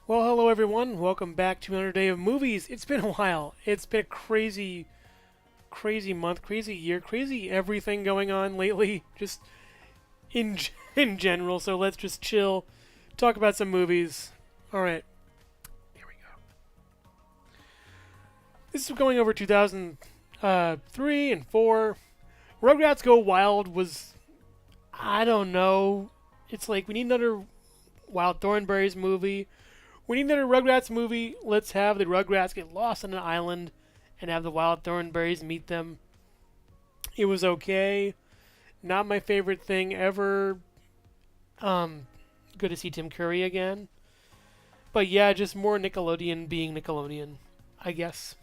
Well, hello everyone. Welcome back to another day of movies. It's been a while. It's been a crazy, crazy month, crazy year, crazy everything going on lately, just in in general. So let's just chill, talk about some movies. All right, here we go. This is going over 2003 and 4. Rugrats Go Wild was, I don't know. It's like we need another Wild Thornberrys movie. We need another Rugrats movie. Let's have the Rugrats get lost on an island and have the Wild Thornberrys meet them. It was okay. Not my favorite thing ever. Good to see Tim Curry again. But yeah, just more Nickelodeon being Nickelodeon, I guess.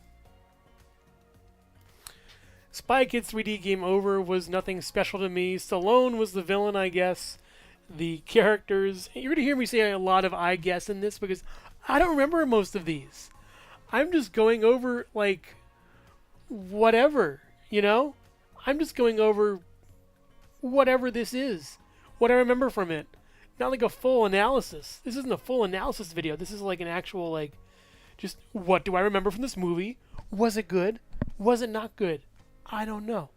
Spy Kids 3D Game Over was nothing special to me. Stallone was the villain, I guess. The characters. You're going to hear me say a lot of I guess in this because I don't remember most of these. I'm just going over, like, whatever, you know? I'm just going over whatever this is. What I remember from it. Not like a full analysis. This isn't a full analysis video. This is like an actual, like, just what do I remember from this movie? Was it good? Was it not good? I don't know.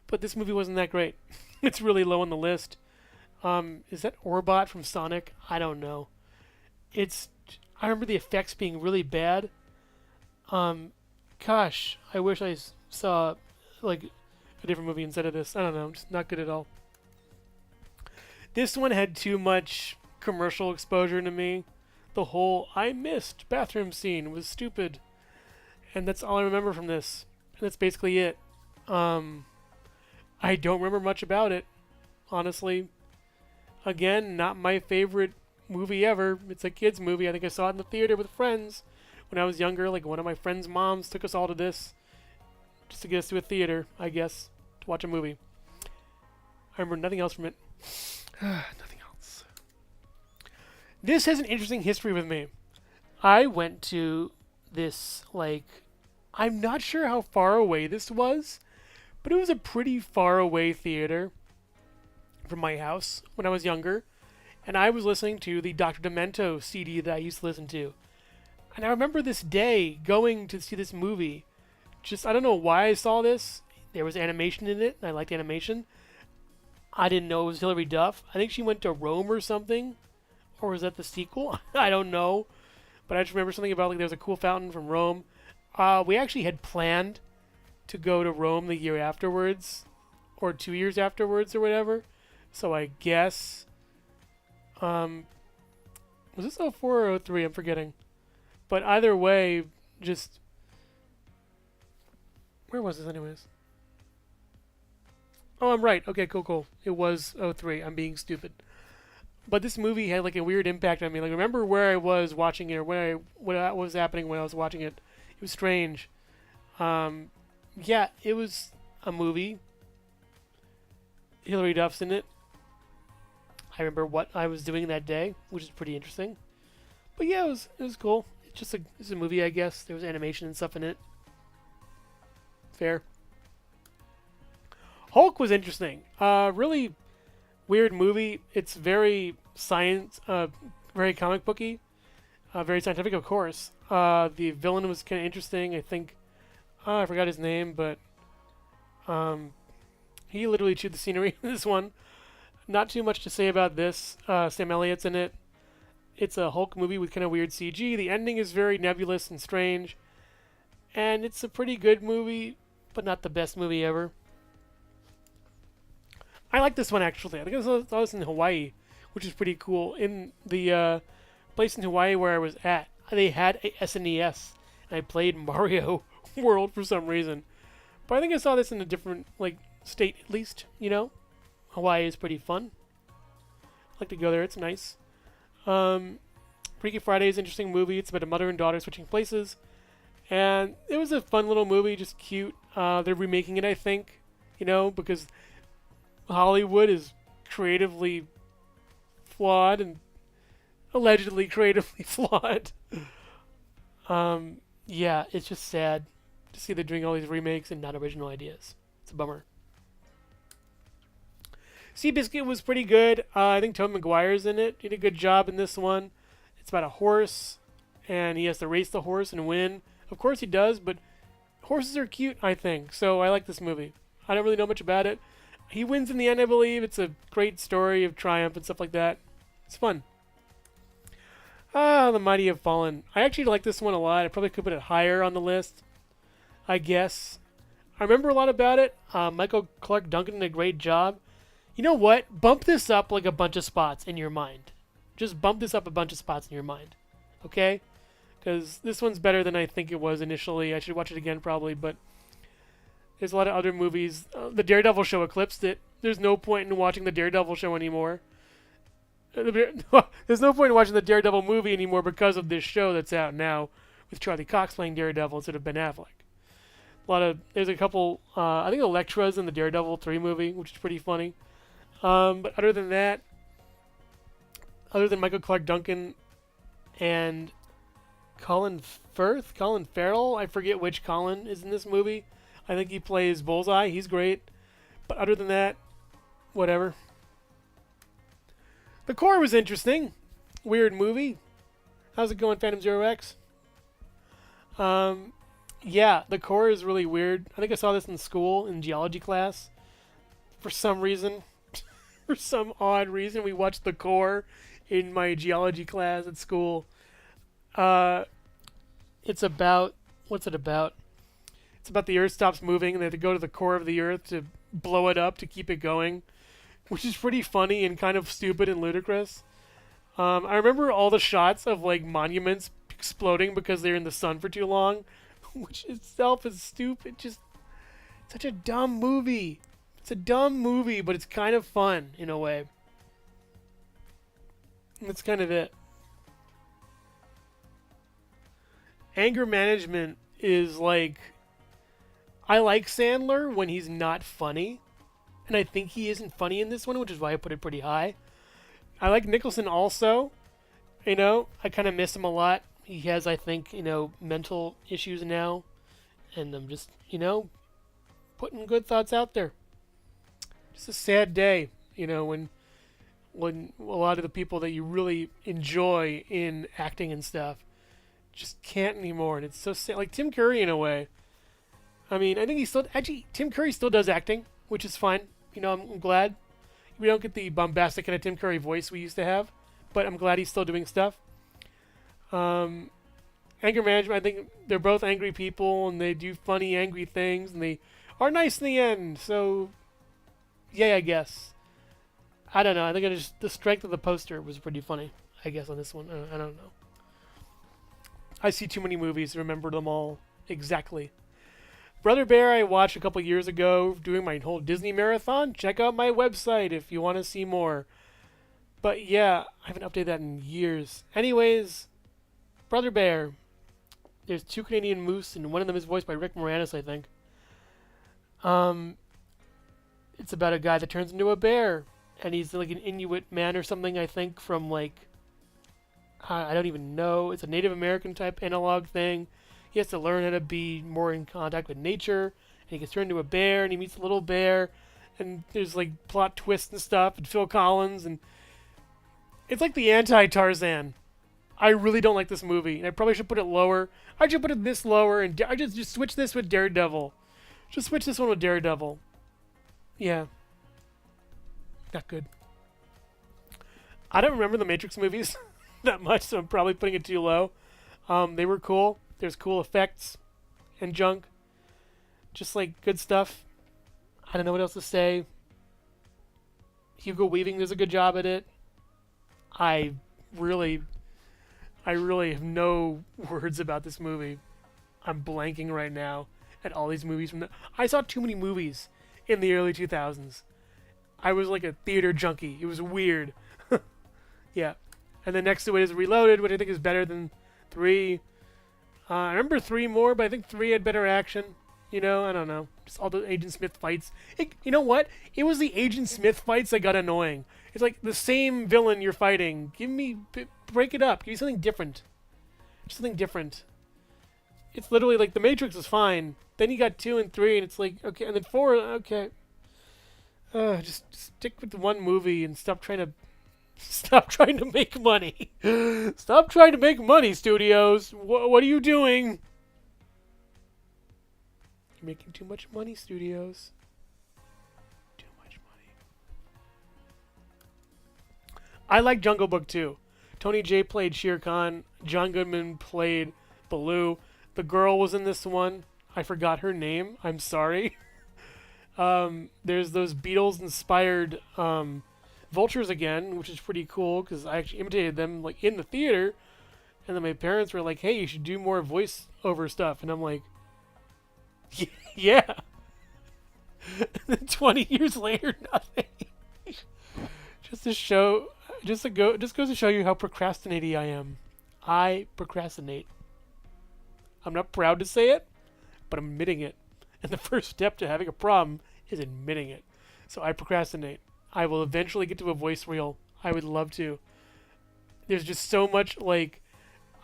But this movie wasn't that great. It's really low on the list. Is that Orbot from Sonic? I don't know. I remember the effects being really bad. Gosh, I wish I saw like a different movie instead of this. I don't know, just not good at all. This one had too much commercial exposure to me. The whole I missed bathroom scene was stupid. And that's all I remember from this. And that's basically it. I don't remember much about it, honestly. Again, not my favorite movie ever. It's a kids movie. I think I saw it in the theater with friends when I was younger. Like one of my friends' moms took us all to this just to get us to a theater, I guess, to watch a movie. I remember nothing else from it. Nothing else. This has an interesting history with me. I went to this, like, I'm not sure how far away this was, but it was a pretty far away theater from my house when I was younger, and I was listening to the Dr. Demento CD that I used to listen to. And I remember this day going to see this movie. Just, I don't know why I saw this. There was animation in it, and I liked animation. I didn't know it was Hilary Duff. I think she went to Rome or something. Or was that the sequel? I don't know. But I just remember something about, like, there was a cool fountain from Rome. We actually had planned to go to Rome the year afterwards, or 2 years afterwards, or whatever. So I guess, was this 04 or 03? I'm forgetting. But either way, just, where was this anyways? Oh, I'm right. Okay, cool. It was 03. I'm being stupid. But this movie had like a weird impact on me. Like, remember where I was watching it, or what was happening when I was watching it. It was strange. Yeah, it was a movie. Hilary Duff's in it. I remember what I was doing that day, which is pretty interesting. But yeah, it was cool. It's a movie, I guess. There was animation and stuff in it. Fair. Hulk was interesting. Really weird movie. It's very science, very comic booky, very scientific, of course. The villain was kind of interesting. I think I forgot his name, but he literally chewed the scenery in this one. Not too much to say about this. Sam Elliott's in it. It's a Hulk movie with kind of weird CG. The ending is very nebulous and strange. And it's a pretty good movie, but not the best movie ever. I like this one, actually. I think I was in Hawaii, which is pretty cool. In the place in Hawaii where I was at, they had a SNES, and I played Mario World for some reason. But I think I saw this in a different, like, state, at least, you know? Hawaii is pretty fun. I like to go there. It's nice. Freaky Friday is an interesting movie. It's about a mother and daughter switching places. And it was a fun little movie, just cute. They're remaking it, I think, you know, because Hollywood is creatively flawed and allegedly creatively flawed. Yeah, it's just sad to see they're doing all these remakes and not original ideas. It's a bummer. Seabiscuit was pretty good. I think Tobey Maguire's in it. Did a good job in this one. It's about a horse, and he has to race the horse and win. Of course he does, but horses are cute, I think. So I like this movie. I don't really know much about it. He wins in the end, I believe. It's a great story of triumph and stuff like that. It's fun. Ah, The Mighty Have Fallen. I actually like this one a lot. I probably could put it higher on the list, I guess. I remember a lot about it. Michael Clark Duncan did a great job. You know what? Bump this up like a bunch of spots in your mind. Just bump this up a bunch of spots in your mind. Okay? Because this one's better than I think it was initially. I should watch it again probably, but there's a lot of other movies. The Daredevil show eclipsed it. There's no point in watching the Daredevil show anymore. There's no point in watching the Daredevil movie anymore because of this show that's out now with Charlie Cox playing Daredevil instead of Ben Affleck. There's a couple, I think Elektra's in the Daredevil 3 movie, which is pretty funny. But other than that, other than Michael Clark Duncan and Colin Farrell, I forget which Colin is in this movie. I think he plays Bullseye. He's great. But other than that, whatever. The Core was interesting. Weird movie. How's it going, Phantom Zero X? Yeah, The Core is really weird. I think I saw this in school in geology class. For some reason. For some odd reason, we watched The Core in my geology class at school. It's about... What's it about? It's about the Earth stops moving and they have to go to the core of the Earth to blow it up to keep it going. Which is pretty funny and kind of stupid and ludicrous. I remember all the shots of like monuments exploding because they're in the sun for too long, which itself is stupid. Just such a dumb movie. It's a dumb movie, but it's kind of fun in a way. And that's kind of it. Anger management is like... I like Sandler when he's not funny. And I think he isn't funny in this one, which is why I put it pretty high. I like Nicholson also. You know, I kind of miss him a lot. He has, I think, mental issues now. And I'm just, putting good thoughts out there. Just a sad day, when a lot of the people that you really enjoy in acting and stuff just can't anymore. And it's so sad. Like Tim Curry in a way. I mean, I think Tim Curry still does acting, which is fine. I'm glad we don't get the bombastic kind of Tim Curry voice we used to have, but I'm glad he's still doing stuff. Anger management, I think they're both angry people, and they do funny, angry things, and they are nice in the end, so, yeah, I guess. I don't know, I think the strength of the poster was pretty funny, I guess, on this one. I don't know. I see too many movies to remember them all exactly. Brother Bear I watched a couple years ago doing my whole Disney marathon. Check out my website if you want to see more. But yeah, I haven't updated that in years. Anyways, Brother Bear. There's 2 Canadian moose and one of them is voiced by Rick Moranis, I think. It's about a guy that turns into a bear. And he's like an Inuit man or something, I think, from like... I don't even know. It's a Native American type analog thing. He has to learn how to be more in contact with nature, and he gets turned into a bear, and he meets a little bear, and there's like plot twists and stuff, and Phil Collins, and it's like the anti-Tarzan. I really don't like this movie, and I probably should put it lower. I should put it this lower, and I just switch this with Daredevil. Just switch this one with Daredevil. Yeah. Not good. I don't remember the Matrix movies that much, so I'm probably putting it too low. They were cool. There's cool effects and junk. Just like good stuff. I don't know what else to say. Hugo Weaving does a good job at it. I really have no words about this movie. I'm blanking right now at all these movies I saw too many movies in the early 2000s. I was like a theater junkie. It was weird. Yeah. And then next to it is Reloaded, which I think is better than 3. I remember 3 more, but I think 3 had better action. I don't know. Just all the Agent Smith fights. You know what? It was the Agent Smith fights that got annoying. It's like the same villain you're fighting. Break it up. Give me something different. Something different. It's literally like The Matrix is fine. Then you got 2 and 3, and it's like, okay. And then 4, okay. Just stick with the one movie and stop trying to Stop trying to make money. Stop trying to make money, studios. What are you doing? You're making too much money, studios. Too much money. I like Jungle Book too. Tony Jay played Shere Khan. John Goodman played Baloo. The girl was in this one. I forgot her name. I'm sorry. There's those Beatles-inspired vultures again, which is pretty cool because I actually imitated them like in the theater, and then my parents were like, "Hey, you should do more voice-over stuff," and I'm like, "Yeah." And then 20 years later, nothing. Just goes to show you how procrastinating I am. I procrastinate. I'm not proud to say it, but I'm admitting it. And the first step to having a problem is admitting it. So I procrastinate. I will eventually get to a voice reel. I would love to. There's just so much, like,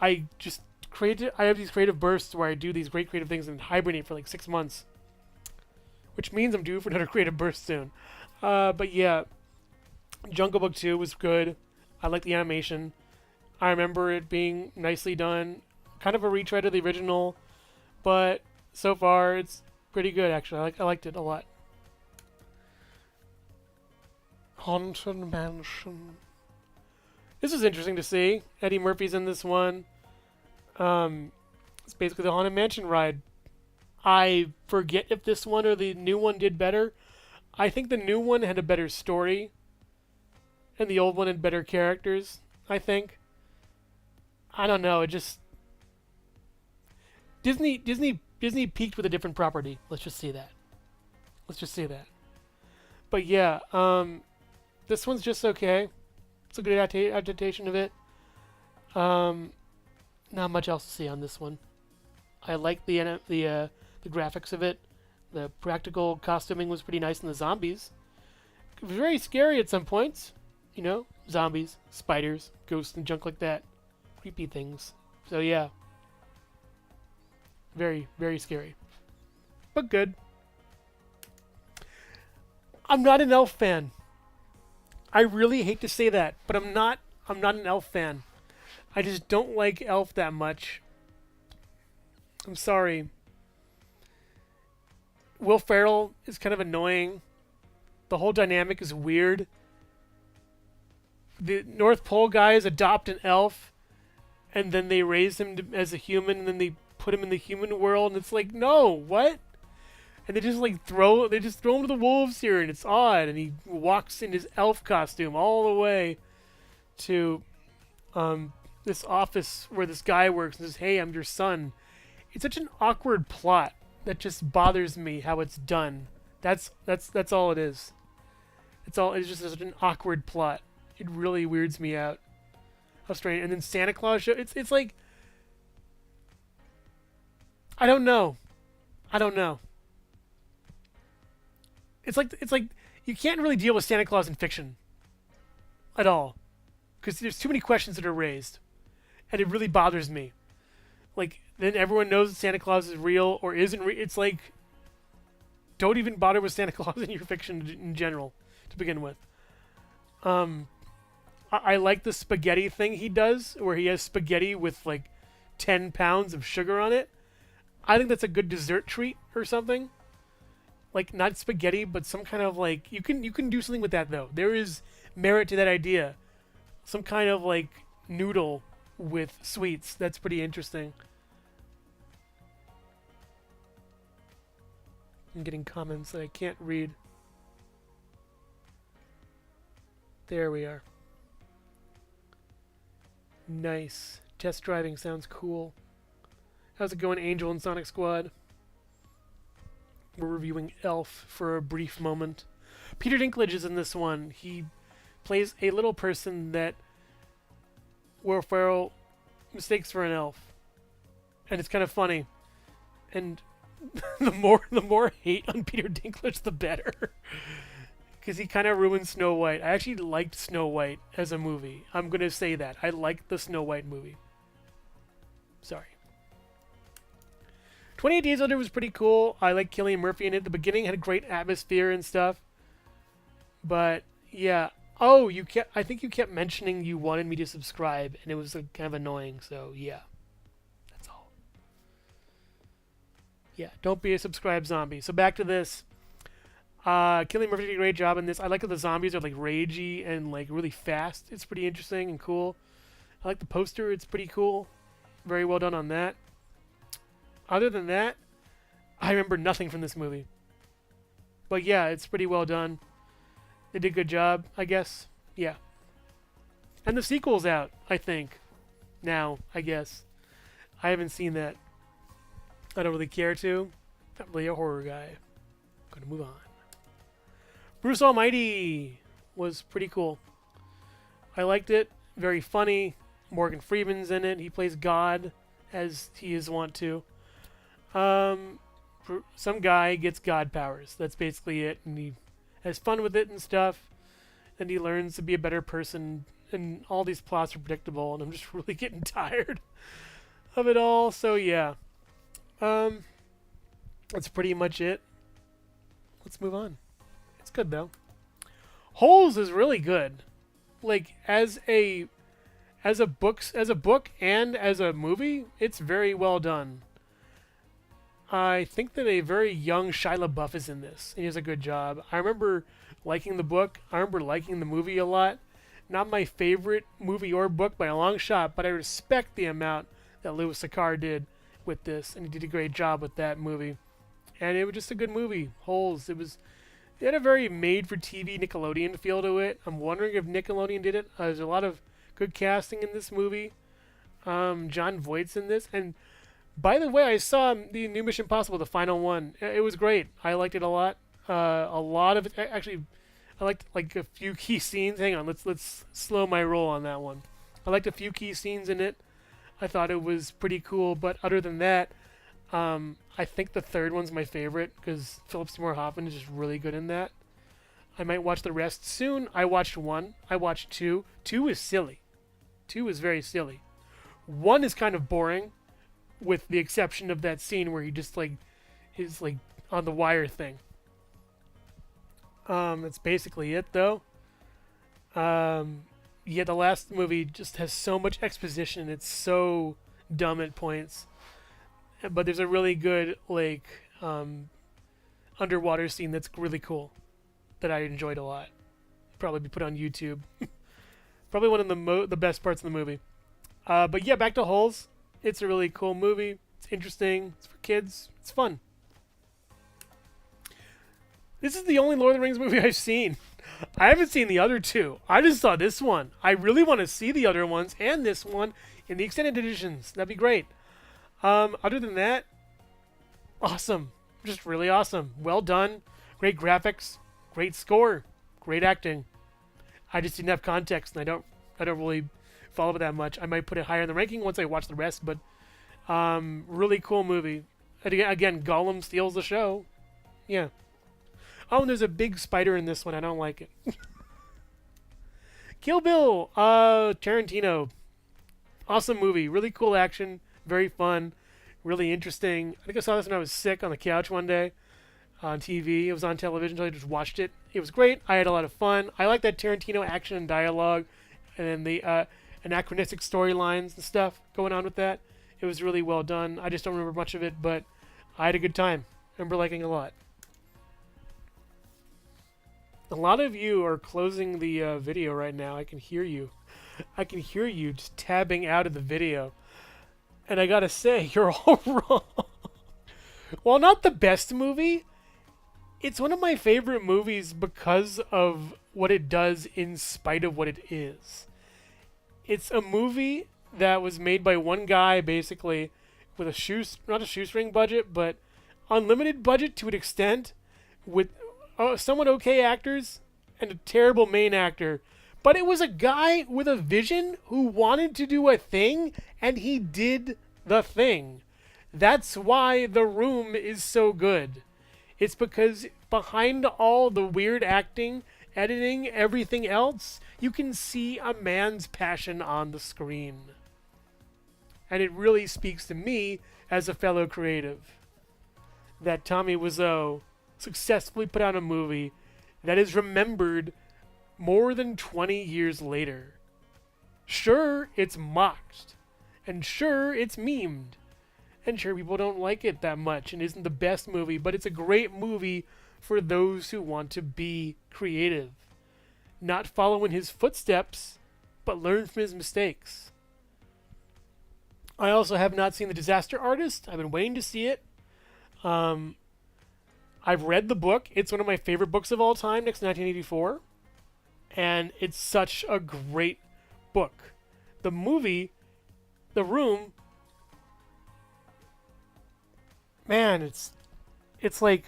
I have these creative bursts where I do these great creative things and hibernate for like 6 months. Which means I'm due for another creative burst soon. But yeah, Jungle Book 2 was good. I like the animation. I remember it being nicely done. Kind of a retread of the original. But so far, it's pretty good, actually. I liked it a lot. Haunted Mansion. This is interesting to see. Eddie Murphy's in this one. It's basically the Haunted Mansion ride. I forget if this one or the new one did better. I think the new one had a better story. And the old one had better characters, I think. I don't know. It just... Disney peaked with a different property. Let's just say that. But yeah, this one's just okay. It's a good adaptation of it. Not much else to see on this one. I like the graphics of it. The practical costuming was pretty nice in the zombies. It was very scary at some points. You know, zombies, spiders, ghosts, and junk like that. Creepy things. So yeah. Very, very scary. But good. I'm not an Elf fan. I really hate to say that, but I'm not an Elf fan. I just don't like Elf that much. I'm sorry. Will Ferrell is kind of annoying. The whole dynamic is weird. The North Pole guys adopt an elf, and then they raise him as a human, and then they put him in the human world, and it's like, no, what? And they just throw him to the wolves here, and it's odd. And he walks in his elf costume all the way to this office where this guy works and says, "Hey, I'm your son." It's such an awkward plot that just bothers me how it's done. That's all it is. It's just such an awkward plot. It really weirds me out. How strange. And then Santa Claus show. It's like, I don't know. It's like you can't really deal with Santa Claus in fiction at all, because there's too many questions that are raised, and it really bothers me. Like, then everyone knows that Santa Claus is real or isn't real. It's like, don't even bother with Santa Claus in your fiction in general to begin with. I like the spaghetti thing he does, where he has spaghetti with like 10 pounds of sugar on it. I think that's a good dessert treat or something. Like, not spaghetti, but some kind of like, you can do something with that though. There is merit to that idea. Some kind of like noodle with sweets. That's pretty interesting. I'm getting comments that I can't read. There we are. Nice. Test driving sounds cool. How's it going, Angel and Sonic Squad? We're reviewing Elf for a brief moment. Peter Dinklage is in this one. He plays a little person that Will Ferrell mistakes for an elf. And it's kind of funny. And the more hate on Peter Dinklage, the better. Because he kind of ruined Snow White. I actually liked Snow White as a movie. I'm going to say that. I liked the Snow White movie. Sorry. 28 Days Later was pretty cool. I like Cillian Murphy in it. The beginning had a great atmosphere and stuff. But, yeah. Oh, you kept. I think you kept mentioning you wanted me to subscribe, and it was kind of annoying. So yeah, that's all. Yeah, don't be a subscribe zombie. So back to this. Killing Murphy did a great job in this. I like that the zombies are like ragey and like really fast. It's pretty interesting and cool. I like the poster. It's pretty cool. Very well done on that. Other than that, I remember nothing from this movie. But yeah, it's pretty well done. They did a good job, I guess. Yeah. And the sequel's out, I think. Now, I guess. I haven't seen that. I don't really care to. Not really a horror guy. Gonna move on. Bruce Almighty was pretty cool. I liked it. Very funny. Morgan Freeman's in it. He plays God, as he is wont to. Some guy gets God powers. That's basically it. And he has fun with it and stuff. And he learns to be a better person. And all these plots are predictable. And I'm just really getting tired of it all. So, yeah. That's pretty much it. Let's move on. It's good, though. Holes is really good. Like, as a book and as a movie, it's very well done. I think that a very young Shia LaBeouf is in this, and he does a good job. I remember liking the book. I remember liking the movie a lot. Not my favorite movie or book by a long shot, but I respect the amount that Louis C.K. did with this, and he did a great job with that movie. And it was just a good movie. Holes. It had a very made-for-TV Nickelodeon feel to it. I'm wondering if Nickelodeon did it. There's a lot of good casting in this movie. Jon Voight's in this, and by the way, I saw the new Mission Impossible, the final one. It was great. I liked it a lot. A lot of it. Actually, I liked like a few key scenes. Hang on, let's slow my roll on that one. I liked a few key scenes in it. I thought it was pretty cool. But other than that, I think the third one's my favorite because Philip Seymour Hoffman is just really good in that. I might watch the rest soon. I watched 1. I watched 2. 2 is silly. 2 is very silly. 1 is kind of boring, with the exception of that scene where he just like is like on the wire thing. That's basically it though. Yeah, the last movie just has so much exposition. It's so dumb at points. But there's a really good like underwater scene that's really cool that I enjoyed a lot. Probably be put on YouTube. Probably one of the best parts of the movie. But yeah, back to Holes. It's a really cool movie. It's interesting. It's for kids. It's fun. This is the only Lord of the Rings movie I've seen. I haven't seen the other 2. I just saw this one. I really want to see the other ones and this one in the extended editions. That'd be great. Other than that, awesome. Just really awesome. Well done. Great graphics. Great score. Great acting. I just didn't have context, and I don't really follow it that much. I might put it higher in the ranking once I watch the rest, but really cool movie. And again, Gollum steals the show. Yeah. Oh, and there's a big spider in this one. I don't like it. Kill Bill. Tarantino. Awesome movie. Really cool action. Very fun. Really interesting. I think I saw this when I was sick on the couch one day on TV. It was on television, so I just watched it. It was great. I had a lot of fun. I like that Tarantino action and dialogue and the anachronistic storylines and stuff going on with that. It was really well done. I just don't remember much of it, but I had a good time. I remember liking it a lot. A lot of you are closing the video right now. I can hear you. I can hear you just tabbing out of the video. And I gotta say, you're all wrong. While not the best movie, it's one of my favorite movies because of what it does in spite of what it is. It's a movie that was made by one guy, basically, with not a shoestring budget, but unlimited budget to an extent, with somewhat okay actors and a terrible main actor. But it was a guy with a vision who wanted to do a thing, and he did the thing. That's why The Room is so good. It's because behind all the weird acting, editing, everything else, you can see a man's passion on the screen. And it really speaks to me as a fellow creative that Tommy Wiseau successfully put out a movie that is remembered more than 20 years later. Sure, it's mocked, and sure, it's memed, and sure, people don't like it that much and isn't the best movie, but it's a great movie for those who want to be creative. Not follow in his footsteps, but learn from his mistakes. I also have not seen The Disaster Artist. I've been waiting to see it. I've read the book. It's one of my favorite books of all time, next to 1984. And it's such a great book. The movie, The Room, man, it's like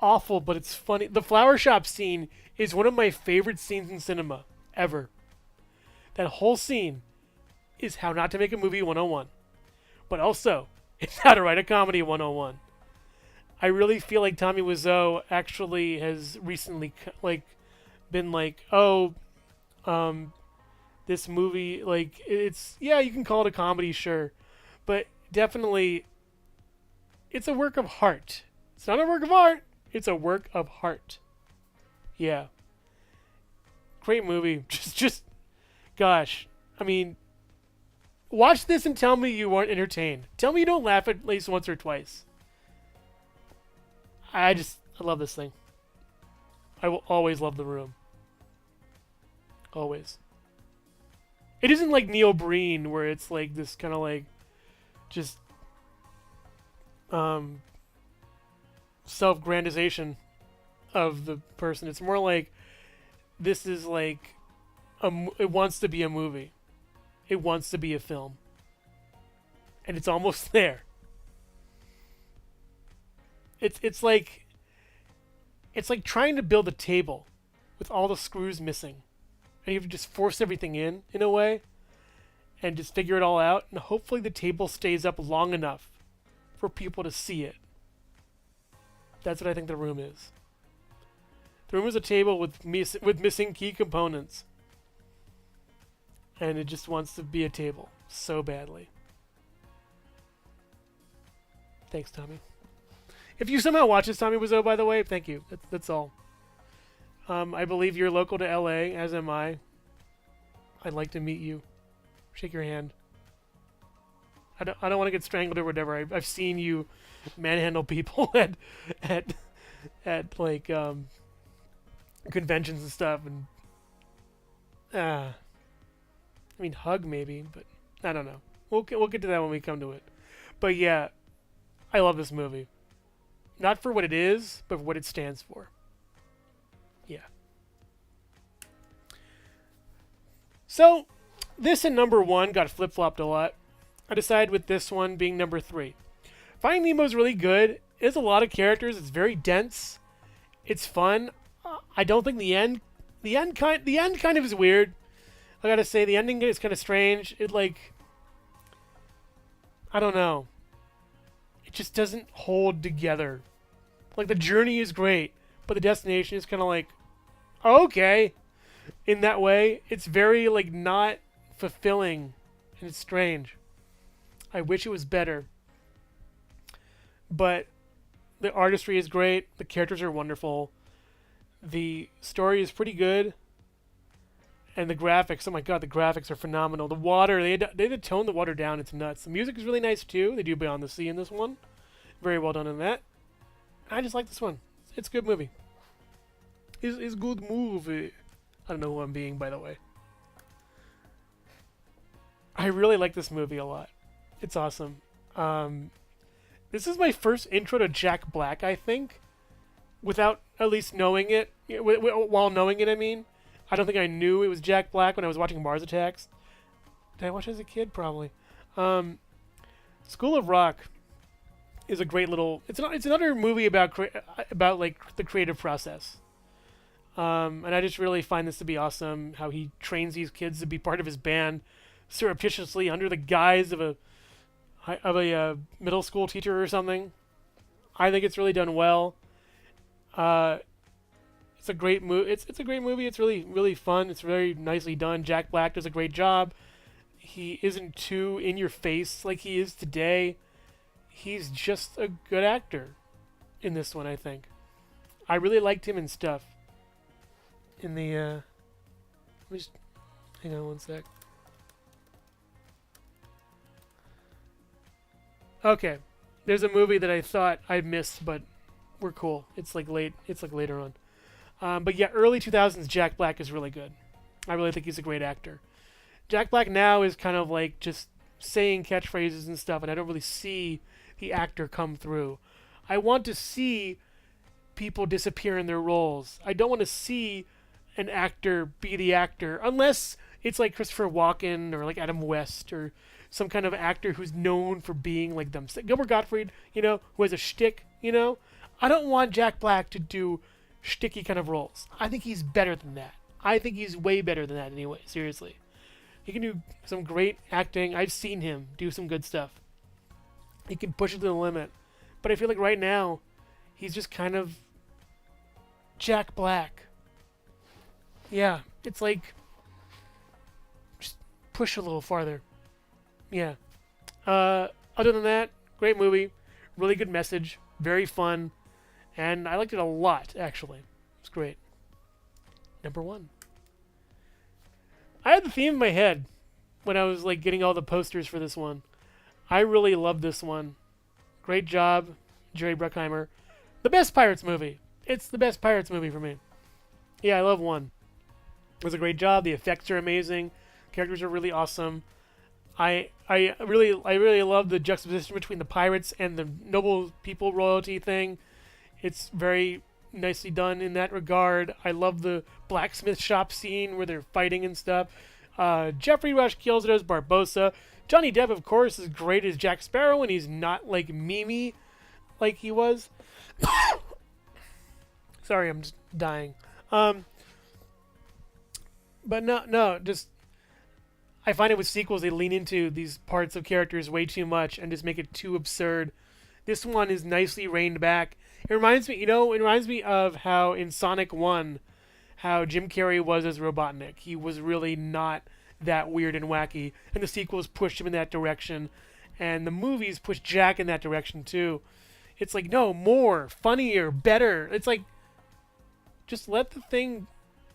awful, but it's funny. The flower shop scene is one of my favorite scenes in cinema ever. That whole scene is how not to make a movie 101. But also, it's how to write a comedy 101. I really feel like Tommy Wiseau actually has recently been like, oh, this movie, like, it's, yeah, you can call it a comedy, sure, but definitely it's a work of heart. It's not a work of art, it's a work of heart. Yeah. Great movie. Just gosh, I mean, watch this and tell me you aren't entertained. Tell me you don't laugh at least once or twice. I love this thing. I will always love The Room. Always. It isn't like Neil Breen, where it's like this kind of like just self-grandization of the person. It's more like this is like it wants to be a movie. It wants to be a film. And it's almost there. It's like trying to build a table with all the screws missing. And you have to just force everything in a way and just figure it all out, and hopefully the table stays up long enough for people to see it. That's what I think The Room is. The Room is a table with missing key components. And it just wants to be a table so badly. Thanks, Tommy. If you somehow watch this, Tommy Wiseau, by the way, thank you. That's all. I believe you're local to LA, as am I. I'd like to meet you. Shake your hand. I don't want to get strangled or whatever. I've seen you manhandle people at like conventions and stuff, and I mean hug maybe, but I don't know. We'll get to that when we come to it. But yeah, I love this movie. Not for what it is, but for what it stands for. Yeah. So, this and number 1 got flip-flopped a lot. I decided with this one being number 3. Finding Nemo is really good. It has a lot of characters. It's very dense. It's fun. I don't think the end kind of is weird. I gotta say, the ending is kind of strange. It I don't know. It just doesn't hold together. Like, the journey is great, but the destination is kind of like, okay. In that way, it's very, not fulfilling, and it's strange. I wish it was better. But the artistry is great. The characters are wonderful. The story is pretty good. And the graphics, oh my god, the graphics are phenomenal. The water, they had to tone the water down. It's nuts. The music is really nice, too. They do Beyond the Sea in this one. Very well done in that. I just like this one. It's a good movie. It's a good movie. I don't know who I'm being, by the way. I really like this movie a lot. It's awesome. This is my first intro to Jack Black, I think. Without at least knowing it. While knowing it, I mean. I don't think I knew it was Jack Black when I was watching Mars Attacks. Did I watch it as a kid? Probably. School of Rock is a great little... It's another movie about the creative process. And I just really find this to be awesome. How he trains these kids to be part of his band surreptitiously under the guise of a middle school teacher or something. I think it's really done well. It's a great movie. It's a great movie. It's really, really fun. It's very nicely done. Jack Black does a great job. He isn't too in your face like he is today. He's just a good actor in this one, I think. I really liked him and stuff. in the. Let me just hang on one sec. Okay, there's a movie that I thought I'd missed, but we're cool. It's like late. It's like later on. But yeah, early 2000s Jack Black is really good. I really think he's a great actor. Jack Black now is kind of like just saying catchphrases and stuff, and I don't really see the actor come through. I want to see people disappear in their roles. I don't want to see an actor be the actor unless it's like Christopher Walken or like Adam West or some kind of actor who's known for being like them. Gilbert Gottfried, who has a shtick, I don't want Jack Black to do shticky kind of roles. I think he's better than that. I think he's way better than that anyway, seriously. He can do some great acting. I've seen him do some good stuff. He can push it to the limit. But I feel like right now, he's just kind of Jack Black. Yeah, it's like, just push a little farther. Yeah. Other than that, great movie. Really good message. Very fun. And I liked it a lot, actually. It's great. Number 1. I had the theme in my head when I was like getting all the posters for this one. I really love this one. Great job, Jerry Bruckheimer. The best Pirates movie. It's the best Pirates movie for me. Yeah, I love 1. It was a great job. The effects are amazing. Characters are really awesome. I really love the juxtaposition between the pirates and the noble people royalty thing. It's very nicely done in that regard. I love the blacksmith shop scene where they're fighting and stuff. Jeffrey Rush kills it as Barbossa. Johnny Depp, of course, is great as Jack Sparrow, and he's not like memey like he was. Sorry, I'm just dying. But no, just I find it with sequels they lean into these parts of characters way too much and just make it too absurd. This one is nicely reined back. It reminds me of how in Sonic 1, how Jim Carrey was as Robotnik. He was really not that weird and wacky, and the sequels pushed him in that direction, and the movies pushed Jack in that direction too. It's like, no, more, funnier, better. It's like, just let the thing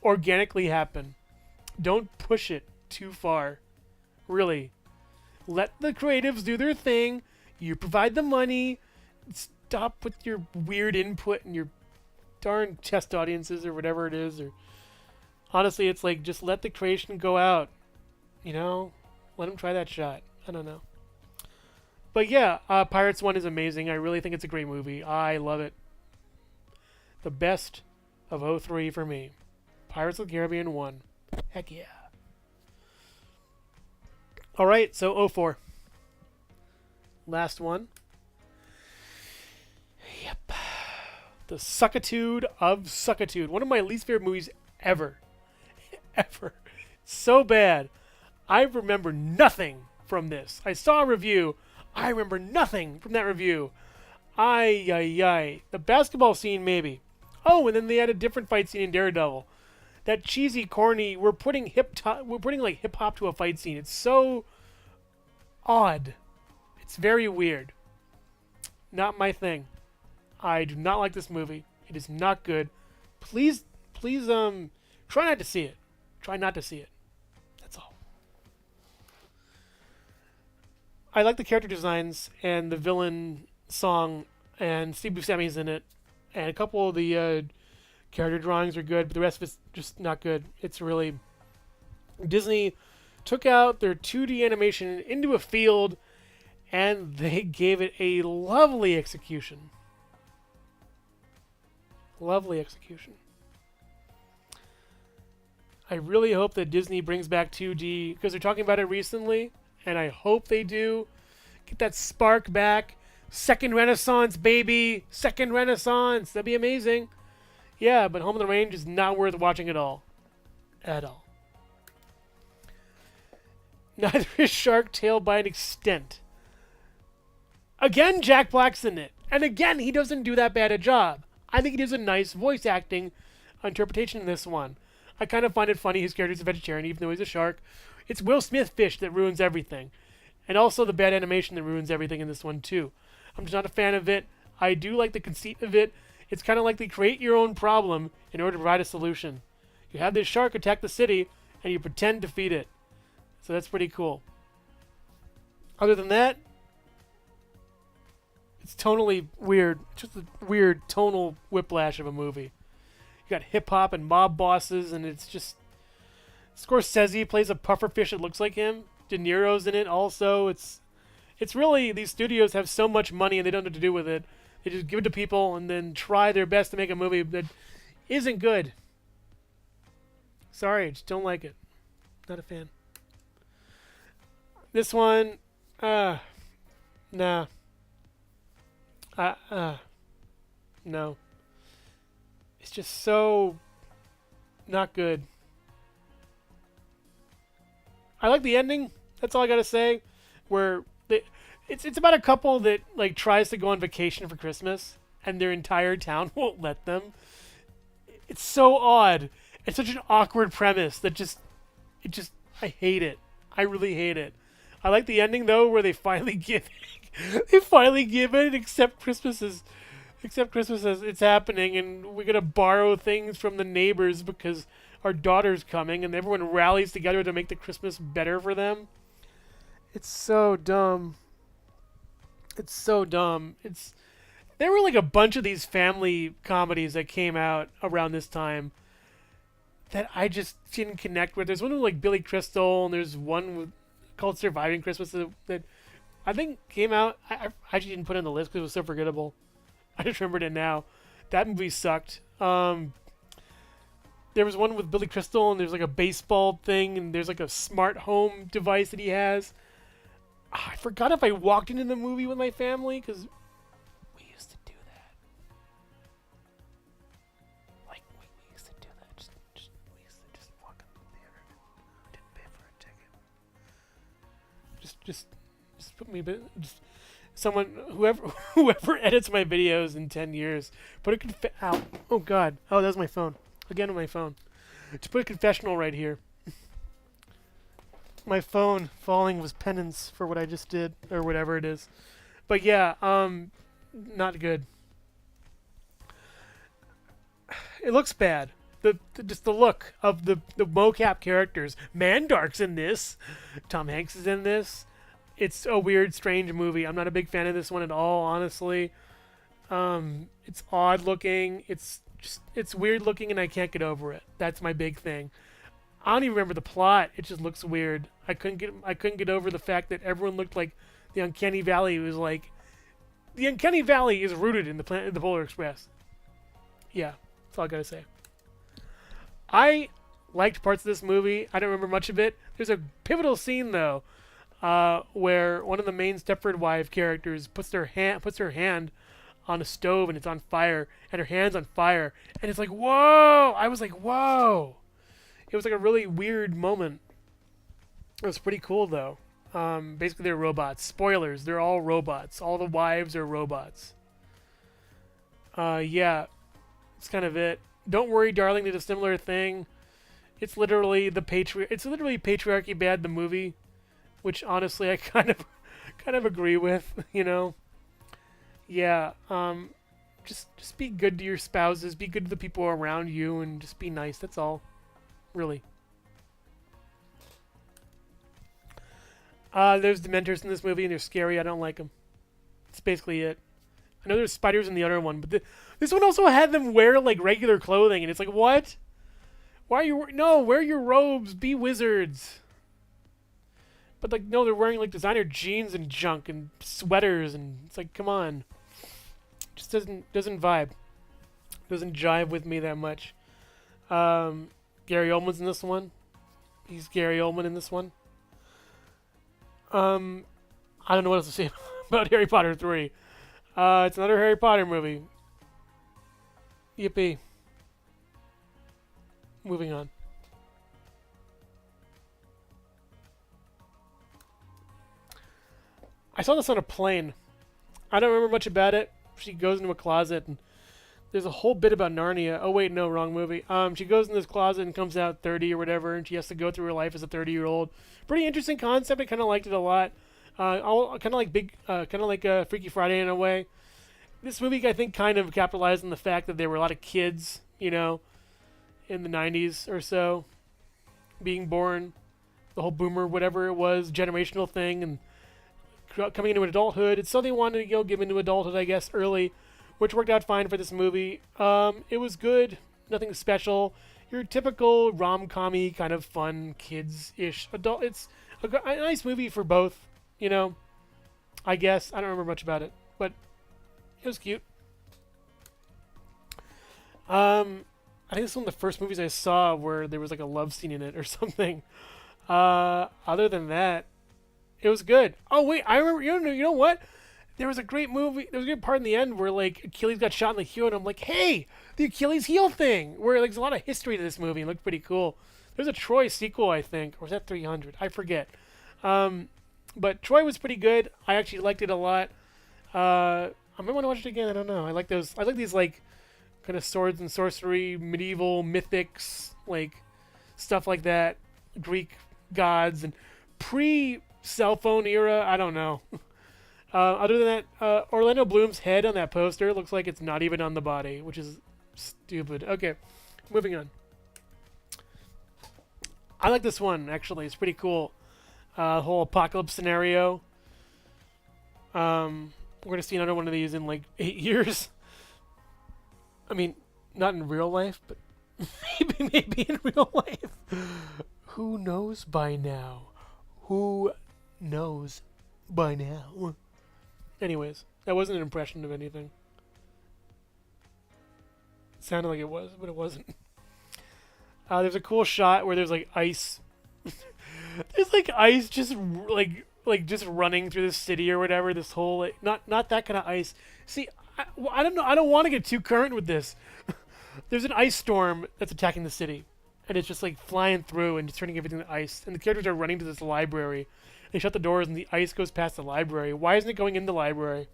organically happen. Don't push it too far. Really. Let the creatives do their thing. You provide the money. Stop with your weird input and your darn test audiences or whatever it is. Or honestly, it's like, just let the creation go out. Let them try that shot. I don't know. But yeah, Pirates 1 is amazing. I really think it's a great movie. I love it. The best of '03 for me. Pirates of the Caribbean 1. Heck yeah. Alright, so '04. Last one. Yep. The Suckitude of Suckitude. One of my least favorite movies ever. Ever. So bad. I remember nothing from this. I saw a review. I remember nothing from that review. Ay. The basketball scene, maybe. Oh, and then they had a different fight scene in Daredevil. That cheesy, corny, we're putting like hip hop to a fight scene. It's so odd. It's very weird. Not my thing. I do not like this movie. It is not good. Please, try not to see it. Try not to see it. That's all. I like the character designs and the villain song, and Steve Buscemi's in it, and a couple of the character drawings are good, but the rest of it's just not good. It's really... Disney took out their 2D animation into a field, and they gave it a lovely execution. Lovely execution. I really hope that Disney brings back 2D, because they're talking about it recently, and I hope they do. Get that spark back. Second Renaissance, baby! Second Renaissance! That'd be amazing. Yeah, but Home on the Range is not worth watching at all. At all. Neither is Shark Tale by an extent. Again, Jack Black's in it. And again, he doesn't do that bad a job. I think he does a nice voice acting interpretation in this one. I kind of find it funny his character's a vegetarian, even though he's a shark. It's Will Smith fish that ruins everything. And also the bad animation that ruins everything in this one, too. I'm just not a fan of it. I do like the conceit of it. It's kind of like they create your own problem in order to provide a solution. You have this shark attack the city, and you pretend to feed it. So that's pretty cool. Other than that, it's tonally weird. Just a weird tonal whiplash of a movie. You got hip hop and mob bosses, and it's just Scorsese plays a pufferfish that looks like him. De Niro's in it also. It's really, these studios have so much money and they don't know what to do with it. They just give it to people and then try their best to make a movie that isn't good. Sorry, I just don't like it. Not a fan. This one, nah. No. It's just so not good. I like the ending. That's all I gotta say. Where it's about a couple that like tries to go on vacation for Christmas, and their entire town won't let them. It's so odd. It's such an awkward premise that I hate it. I really hate it. I like the ending though, where they finally give it, except Christmas as it's happening, and we're gonna borrow things from the neighbors because our daughter's coming, and everyone rallies together to make the Christmas better for them. It's so dumb. There were like a bunch of these family comedies that came out around this time that I just didn't connect with. There's one with like Billy Crystal, and there's one called Surviving Christmas that I think came out. I actually didn't put it on the list because it was so forgettable. I just remembered it now. That movie sucked. There was one with Billy Crystal, and there's like a baseball thing, and there's like a smart home device that he has. I forgot if I walked into the movie with my family, because we used to do that. Like, we used to do that. We used to just walk in the theater. We didn't pay for a ticket. Just put me... Someone, whoever edits my videos in 10 years, put a ow. Oh, God. Oh, that was my phone. Again with my phone. Just put a confessional right here. My phone falling was penance for what I just did, or whatever it is. But yeah, not good. It looks bad. Just the look of the mocap characters. Mandark's in this. Tom Hanks is in this. It's a weird, strange movie. I'm not a big fan of this one at all, honestly. It's odd looking. It's weird looking, and I can't get over it. That's my big thing. I don't even remember the plot. It just looks weird. I couldn't get over the fact that everyone looked like the Uncanny Valley was like. The Uncanny Valley is rooted in the Polar Express. Yeah, that's all I gotta say. I liked parts of this movie. I don't remember much of it. There's a pivotal scene though. Where one of the main Stepford wife characters puts her hand on a stove and it's on fire, and her hand's on fire, and it's like, whoa! I was like, whoa! It was like a really weird moment. It was pretty cool though. Basically they're robots. Spoilers, they're all robots. All the wives are robots. Yeah, that's kind of it. Don't Worry, Darling did a similar thing. It's literally Patriarchy Bad, the movie. Which honestly I kind of agree with, you know. Yeah, just be good to your spouses, be good to the people around you, and just be nice. That's all, really. There's Dementors in this movie, and they're scary. I don't like them. That's basically it. I know there's spiders in the other one, but this one also had them wear like regular clothing, and it's like, what? Why are you? No, wear your robes. Be wizards. But like, no, they're wearing like designer jeans and junk and sweaters, and it's like, come on, just doesn't vibe, doesn't jive with me that much. Gary Oldman's in this one. He's Gary Oldman in this one. I don't know what else to say about Harry Potter 3. It's another Harry Potter movie. Yippee. Moving on. I saw this on a plane. I don't remember much about it. She goes into a closet, and there's a whole bit about Narnia. Oh, wait, no, wrong movie. She goes in this closet and comes out 30 or whatever, and she has to go through her life as a 30-year-old. Pretty interesting concept. I kind of liked it a lot. Kind of like Freaky Friday in a way. This movie, I think, kind of capitalized on the fact that there were a lot of kids, you know, in the 90s or so, being born, the whole boomer, whatever it was, generational thing, and coming into adulthood. It's something they wanted to give into adulthood, I guess, early, which worked out fine for this movie. It was good, nothing special. Your typical rom-com-y kind of fun, kids-ish adult. It's a nice movie for both, I guess. I don't remember much about it, but it was cute. I think it's one of the first movies I saw where there was like a love scene in it or something. Other than that, it was good. Oh wait, I remember. You know what? There was a great movie. There was a good part in the end where like Achilles got shot in the heel, and I'm like, hey, the Achilles heel thing. Where like there's a lot of history to this movie. It looked pretty cool. There's a Troy sequel, I think, or was that 300? I forget. But Troy was pretty good. I actually liked it a lot. I might want to watch it again. I don't know. I like those. I like these like kind of swords and sorcery, medieval mythics, like stuff like that. Greek gods and pre-cell phone era. I don't know. Other than that, Orlando Bloom's head on that poster looks like it's not even on the body, which is stupid. Okay, moving on. I like this one, actually. It's pretty cool. Whole apocalypse scenario. We're going to see another one of these in like 8 years. I mean, not in real life, but maybe in real life. Who knows by now? Who knows by now? Anyways, that wasn't an impression of anything. It sounded like it was, but it wasn't. There's a cool shot where there's like ice. There's like ice just like just running through the city or whatever. This whole like, not that kind of ice. See, I don't know. I don't want to get too current with this. There's an ice storm that's attacking the city, and it's just like flying through and just turning everything to ice. And the characters are running to this library. They shut the doors and the ice goes past the library. Why isn't it going in the library?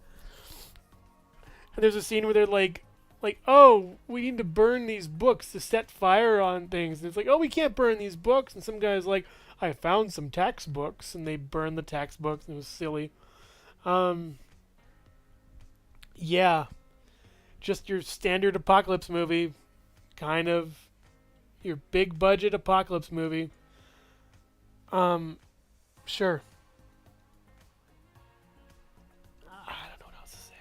And there's a scene where they're like, oh, we need to burn these books to set fire on things. And it's like, oh, we can't burn these books. And some guy's like, I found some tax books, and they burned the tax books, and it was silly. Yeah, just your standard apocalypse movie, kind of your big budget apocalypse movie. Sure. I don't know what else to say.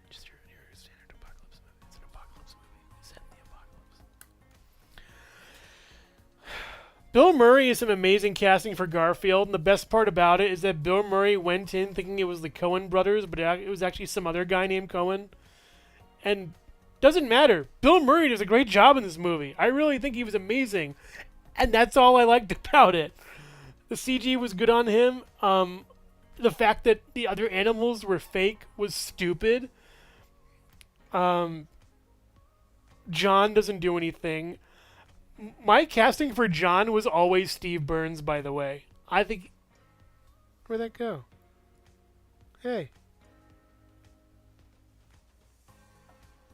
Just your standard apocalypse movie. It's an apocalypse movie set in the apocalypse. Bill Murray is some amazing casting for Garfield, and the best part about it is that Bill Murray went in thinking it was the Coen brothers, but it was actually some other guy named Coen. And doesn't matter. Bill Murray does a great job in this movie. I really think he was amazing, and that's all I liked about it. The CG was good on him. The fact that the other animals were fake was stupid. John doesn't do anything. My casting for John was always Steve Burns, by the way. I think... Where'd that go? Hey.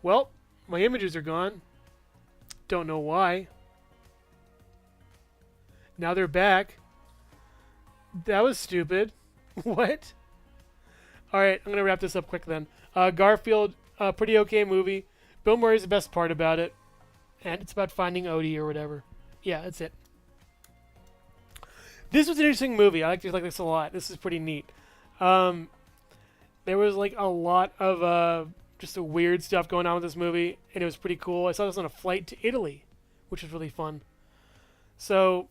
Well, my images are gone. Don't know why. Now they're back. That was stupid. What? Alright, I'm going to wrap this up quick then. Garfield, pretty okay movie. Bill Murray's the best part about it. And it's about finding Odie or whatever. Yeah, that's it. This was an interesting movie. I like this a lot. This is pretty neat. There was like a lot of just a weird stuff going on with this movie, and it was pretty cool. I saw this on a flight to Italy, which was really fun. So,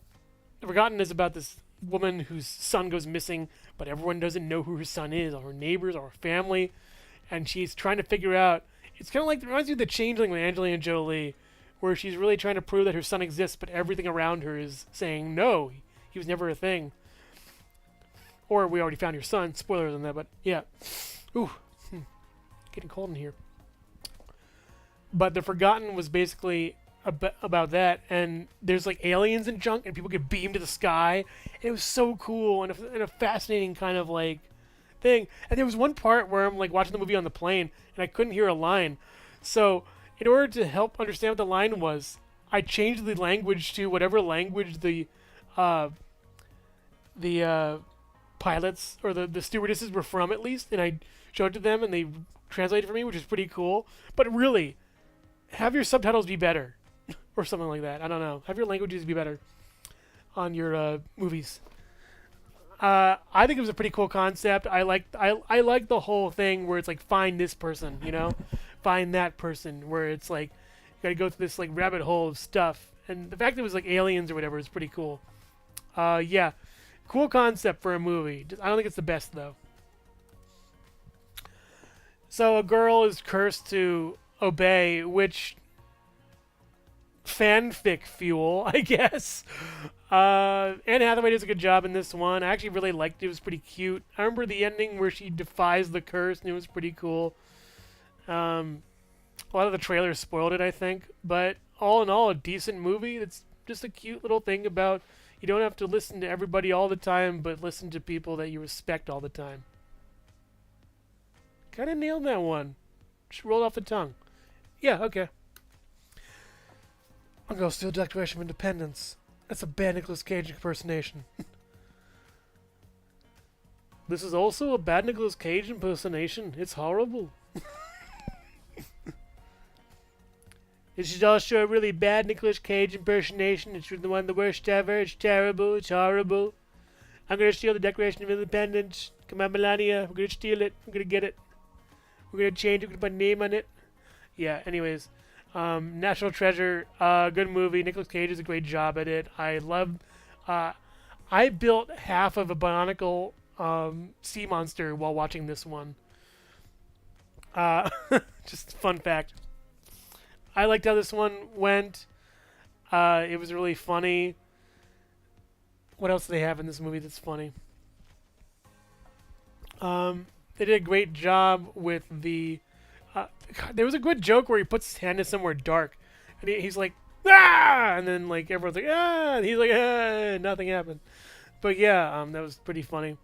The Forgotten is about this woman whose son goes missing, but everyone doesn't know who her son is, or her neighbors, or her family, and she's trying to figure out. It's kind of like, it reminds me of The Changeling with Angelina Jolie, where she's really trying to prove that her son exists, but everything around her is saying, no, he was never a thing. Or we already found your son. Spoilers on that, but yeah. Ooh, getting cold in here. But The Forgotten was basically about that, and there's like aliens and junk, and people get beamed to the sky. It was so cool and a fascinating kind of like thing. And there was one part where I'm like watching the movie on the plane, and I couldn't hear a line. So in order to help understand what the line was, I changed the language to whatever language the pilots or the stewardesses were from, at least, and I showed it to them, and they translated for me, which is pretty cool. But really, have your subtitles be better. or something like that. I don't know. Have your languages be better on your movies. I think it was a pretty cool concept. I like the whole thing where it's like find this person, find that person. Where it's like you got to go through this like rabbit hole of stuff, and the fact that it was like aliens or whatever is pretty cool. Yeah, cool concept for a movie. I don't think it's the best though. So a girl is cursed to obey, which fanfic fuel, I guess. Anne Hathaway does a good job in this one. I actually really liked it. It was pretty cute. I remember the ending where she defies the curse, and it was pretty cool. A lot of the trailers spoiled it, I think. But all in all, a decent movie. It's just a cute little thing about you don't have to listen to everybody all the time, but listen to people that you respect all the time. Kind of nailed that one. Just rolled off the tongue. Yeah, okay. I'll go steal Declaration of Independence. That's a bad Nicolas Cage impersonation. This is also a bad Nicolas Cage impersonation. It's horrible. This is also a really bad Nicolas Cage impersonation. It's one of the worst ever. It's terrible. It's horrible. I'm going to steal the Declaration of Independence. Come on, Melania. We're going to steal it. We're going to get it. We're going to change it. We're going to put a name on it. Yeah, anyways. National Treasure, good movie. Nicolas Cage does a great job at it. I built half of a Bionicle sea monster while watching this one. Just fun fact. I liked how this one went. It was really funny. What else do they have in this movie that's funny? They did a great job with the... there was a good joke where he puts his hand in somewhere dark. And he's like, ah! And then like everyone's like, ah! And he's like, ah! Nothing happened. But yeah, that was pretty funny.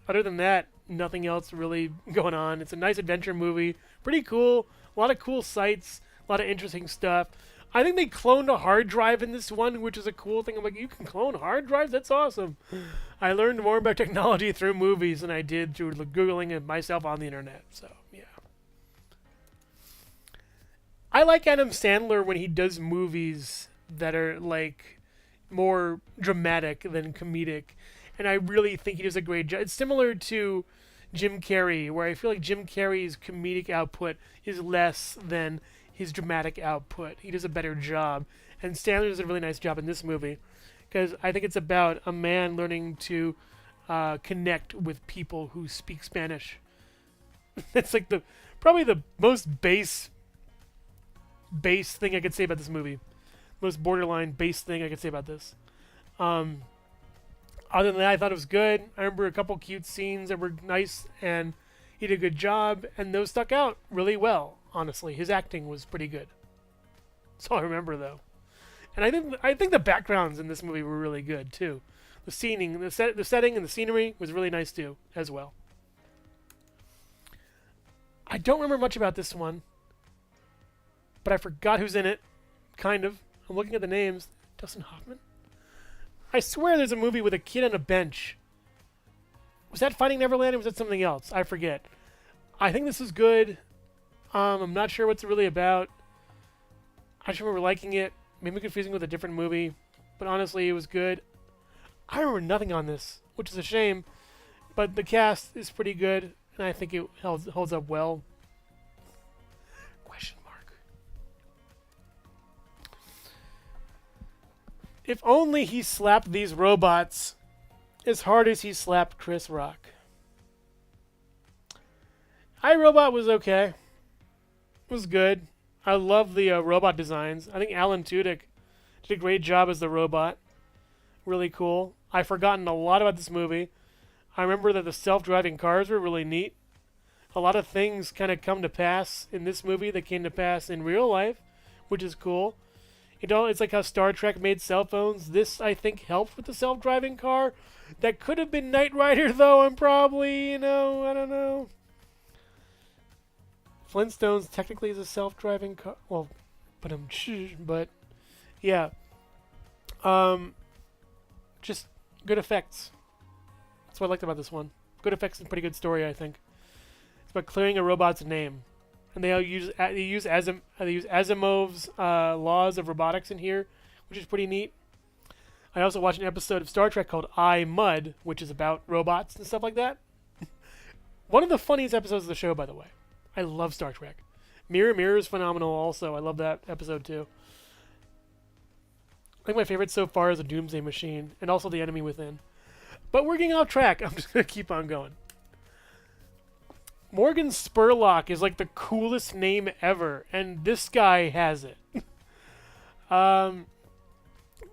Other than that, nothing else really going on. It's a nice adventure movie. Pretty cool. A lot of cool sights. A lot of interesting stuff. I think they cloned a hard drive in this one, which is a cool thing. I'm like, you can clone hard drives? That's awesome. I learned more about technology through movies than I did through Googling it myself on the internet. So, yeah. I like Adam Sandler when he does movies that are, like, more dramatic than comedic. And I really think he does a great job. It's similar to Jim Carrey, where I feel like Jim Carrey's comedic output is less than his dramatic output. He does a better job. And Sandler does a really nice job in this movie. Because I think it's about a man learning to connect with people who speak Spanish. That's like probably the most base thing I could say about this movie. Most borderline base thing I could say about this. Other than that, I thought it was good. I remember a couple cute scenes that were nice, and he did a good job, and those stuck out really well, honestly. His acting was pretty good. That's all I remember, though. And I think the backgrounds in this movie were really good, too. The setting and the scenery was really nice, too, as well. I don't remember much about this one, but I forgot who's in it, kind of. I'm looking at the names. Dustin Hoffman? I swear there's a movie with a kid on a bench. Was that Finding Neverland or was that something else? I forget. I think this is good. I'm not sure what's really about. I just remember liking it. Maybe confusing with a different movie. But honestly, it was good. I remember nothing on this, which is a shame. But the cast is pretty good, and I think it holds up well. Question mark. If only he slapped these robots as hard as he slapped Chris Rock. iRobot was okay. It was good. I love the robot designs. I think Alan Tudyk did a great job as the robot. Really cool. I've forgotten a lot about this movie. I remember that the self-driving cars were really neat. A lot of things kind of come to pass in this movie that came to pass in real life, which is cool. It's like how Star Trek made cell phones. This, I think, helped with the self-driving car. That could have been Knight Rider, though. I'm probably, I don't know. Flintstones technically is a self-driving car. Well, but yeah. Just good effects. That's what I liked about this one. Good effects and pretty good story, I think. It's about clearing a robot's name. and they use Asimov's laws of robotics in here, which is pretty neat. I also watched an episode of Star Trek called I, Mud, which is about robots and stuff like that. One of the funniest episodes of the show, by the way. I love Star Trek. Mirror Mirror is phenomenal also. I love that episode too. I think my favorite so far is The Doomsday Machine, and also The Enemy Within. But we're getting off track. I'm just going to keep on going. Morgan Spurlock is like the coolest name ever, and this guy has it.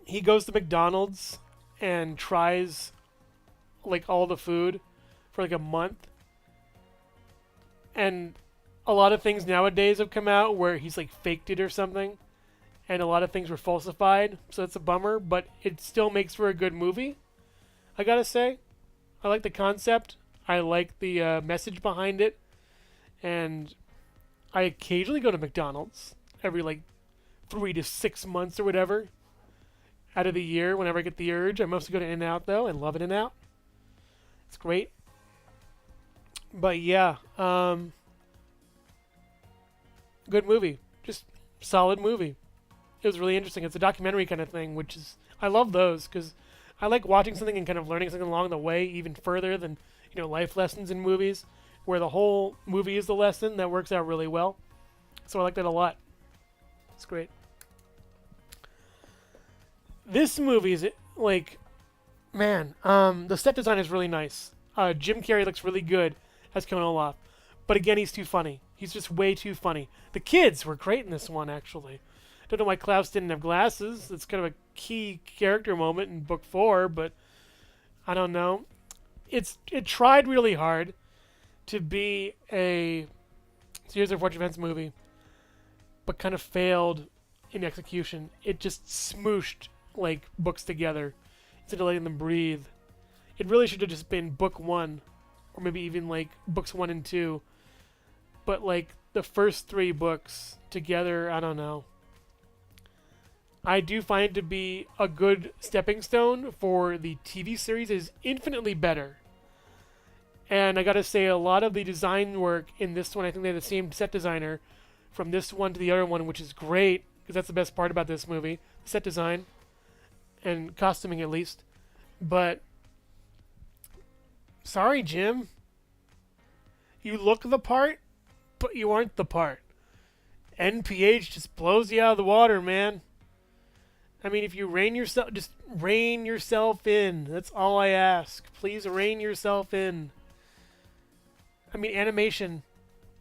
He goes to McDonald's and tries like all the food for like a month. And a lot of things nowadays have come out where he's like faked it or something. And a lot of things were falsified, so it's a bummer, but it still makes for a good movie, I gotta say. I like the concept. I like the message behind it. And I occasionally go to McDonald's every like 3 to 6 months or whatever out of the year whenever I get the urge. I mostly go to In-N-Out though. I love In-N-Out. It's great. But yeah, good movie. Just solid movie. It was really interesting. It's a documentary kind of thing, which is, I love those because I like watching something and kind of learning something along the way even further than, life lessons in movies where the whole movie is the lesson. That works out really well. So I like that a lot. It's great. This movie is like, man, the set design is really nice. Jim Carrey looks really good as Conan Olaf. But again, he's too funny. He's just way too funny. The kids were great in this one, actually. Don't know why Klaus didn't have glasses. It's kind of a key character moment in book 4, but I don't know. It tried really hard to be a Series of Fortune Events movie, but kind of failed in execution. It just smooshed like books together instead of letting them breathe. It really should have just been book 1, or maybe even like books 1 and 2. But like the first 3 books together, I don't know. I do find it to be a good stepping stone for the TV series. It is infinitely better. And I gotta say, a lot of the design work in this one, I think they have the same set designer from this one to the other one, which is great, because that's the best part about this movie. Set design and costuming, at least. But sorry, Jim. You look the part, but you aren't the part. NPH just blows you out of the water, man. I mean, if you just rein yourself in. That's all I ask. Please rein yourself in. I mean, animation,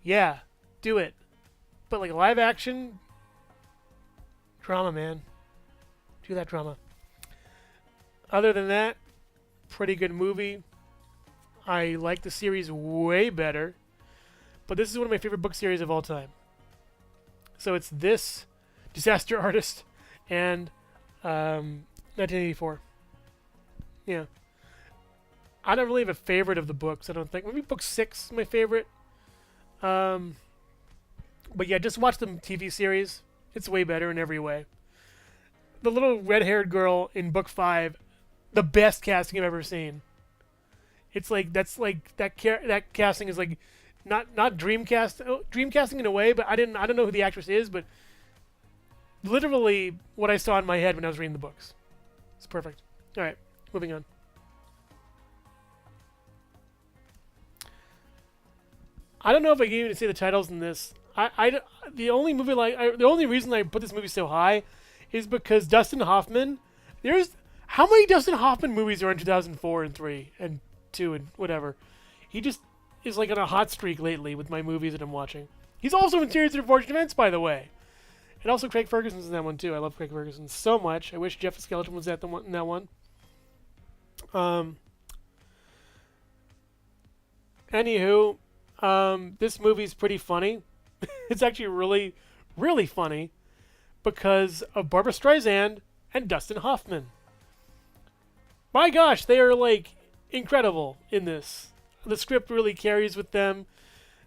yeah, do it. But like live action, drama, man. Do that drama. Other than that, pretty good movie. I like the series way better. But this is one of my favorite book series of all time. So it's this, Disaster Artist, and 1984. Yeah. I don't really have a favorite of the books, I don't think. Maybe book 6 is my favorite. But yeah, just watch the TV series. It's way better in every way. The little red-haired girl in book 5, the best casting I've ever seen. It's like, that's like, that casting is like, not dreamcasting in a way, but I don't know who the actress is, but literally what I saw in my head when I was reading the books. It's perfect. All right, moving on. I don't know if I can even say the titles in this. The only reason I put this movie so high is because Dustin Hoffman. How many Dustin Hoffman movies are in 2004 and 3 and 2 and whatever? He just is like on a hot streak lately with my movies that I'm watching. He's also in Series of Fortune Events, by the way. And also Craig Ferguson's in that one too. I love Craig Ferguson so much. I wish Jeff Skeleton was in that one. Anywho, this movie's pretty funny. It's actually really, really funny because of Barbra Streisand and Dustin Hoffman. My gosh, they are like incredible in this. The script really carries with them.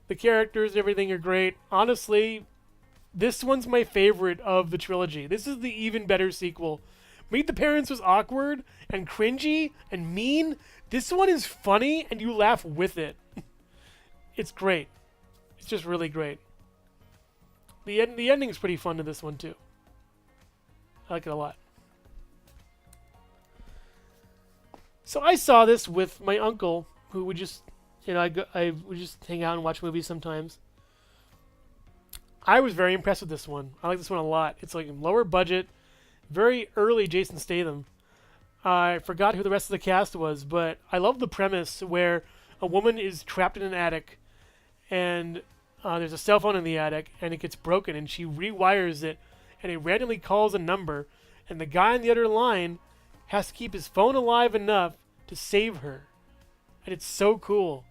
The characters, everything are great. Honestly, this one's my favorite of the trilogy. This is the even better sequel. Meet the Parents was awkward and cringy and mean. This one is funny and you laugh with it. It's great. It's just really great. The ending's pretty fun to this one too. I like it a lot. So I saw this with my uncle, who would just, I would just hang out and watch movies sometimes. I was very impressed with this one. I like this one a lot. It's like lower budget, very early Jason Statham. I forgot who the rest of the cast was, but I love the premise where a woman is trapped in an attic, and there's a cell phone in the attic, and it gets broken, and she rewires it, and it randomly calls a number, and the guy on the other line has to keep his phone alive enough to save her. And it's so cool.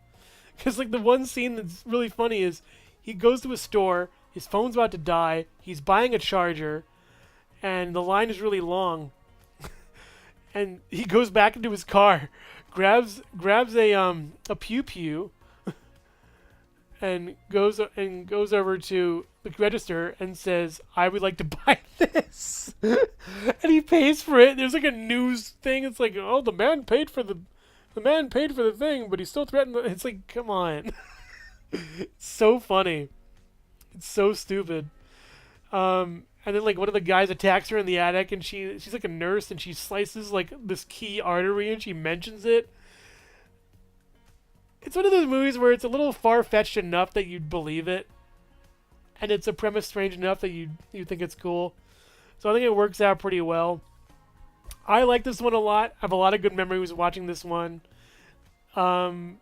Because, like, the one scene that's really funny is he goes to a store, his phone's about to die, he's buying a charger, and the line is really long. And he goes back into his car, grabs a pew pew, and goes over to the register and says, "I would like to buy this," and he pays for it. There's like a news thing. It's like, "Oh, the man paid for the thing, but he still threatened." It's like, come on, it's so funny. It's so stupid. And then, like, one of the guys attacks her in the attic, and she's like a nurse, and she slices like this key artery, and she mentions it. It's one of those movies where it's a little far-fetched enough that you'd believe it, and it's a premise strange enough that you think it's cool. So I think it works out pretty well. I like this one a lot. I have a lot of good memories watching this one. Yeah,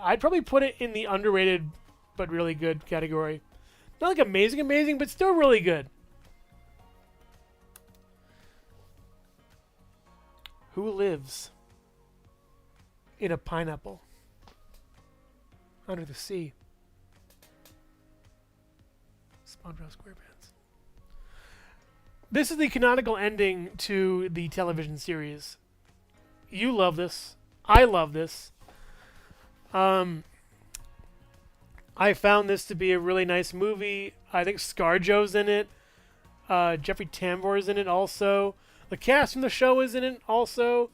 I'd probably put it in the underrated but really good category. Not like amazing, but still really good. Who lives in a pineapple under the sea? SpongeBob SquarePants. This is the canonical ending to the television series. You love this. I love this. I found this to be a really nice movie. I think ScarJo's in it. Jeffrey Tambor's in it also. The cast from the show is in it also.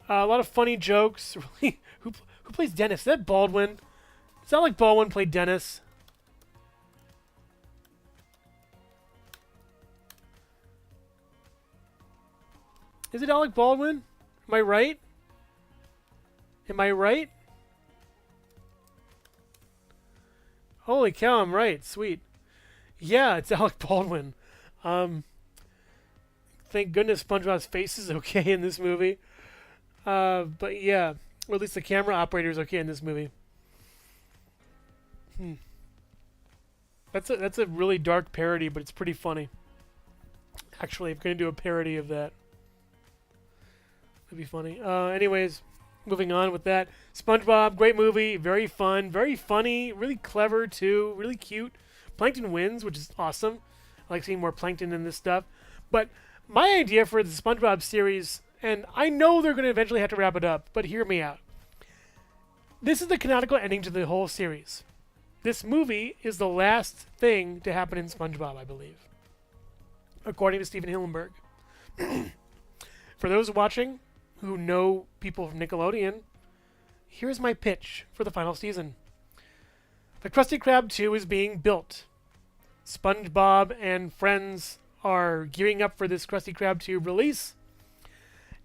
A lot of funny jokes. Really, who plays Dennis? Is that Baldwin? It's not like Baldwin played Dennis. Is it Alec Baldwin? Am I right? Am I right? Holy cow, I'm right. Sweet. Yeah, it's Alec Baldwin. Thank goodness SpongeBob's face is okay in this movie. But yeah, or at least the camera operator is okay in this movie. That's a really dark parody, but it's pretty funny. Actually, I'm going to do a parody of that. That'd be funny. Anyways, moving on with that. SpongeBob, great movie, very fun, very funny, really clever too, really cute. Plankton wins, which is awesome. I like seeing more Plankton in this stuff. But my idea for the SpongeBob series, and I know they're going to eventually have to wrap it up, but hear me out. This is the canonical ending to the whole series. This movie is the last thing to happen in SpongeBob, I believe, according to Steven Hillenburg. For those watching who know people from Nickelodeon, here's my pitch for the final season. The Krusty Krab 2 is being built. SpongeBob and friends are gearing up for this Krusty Krab 2 release.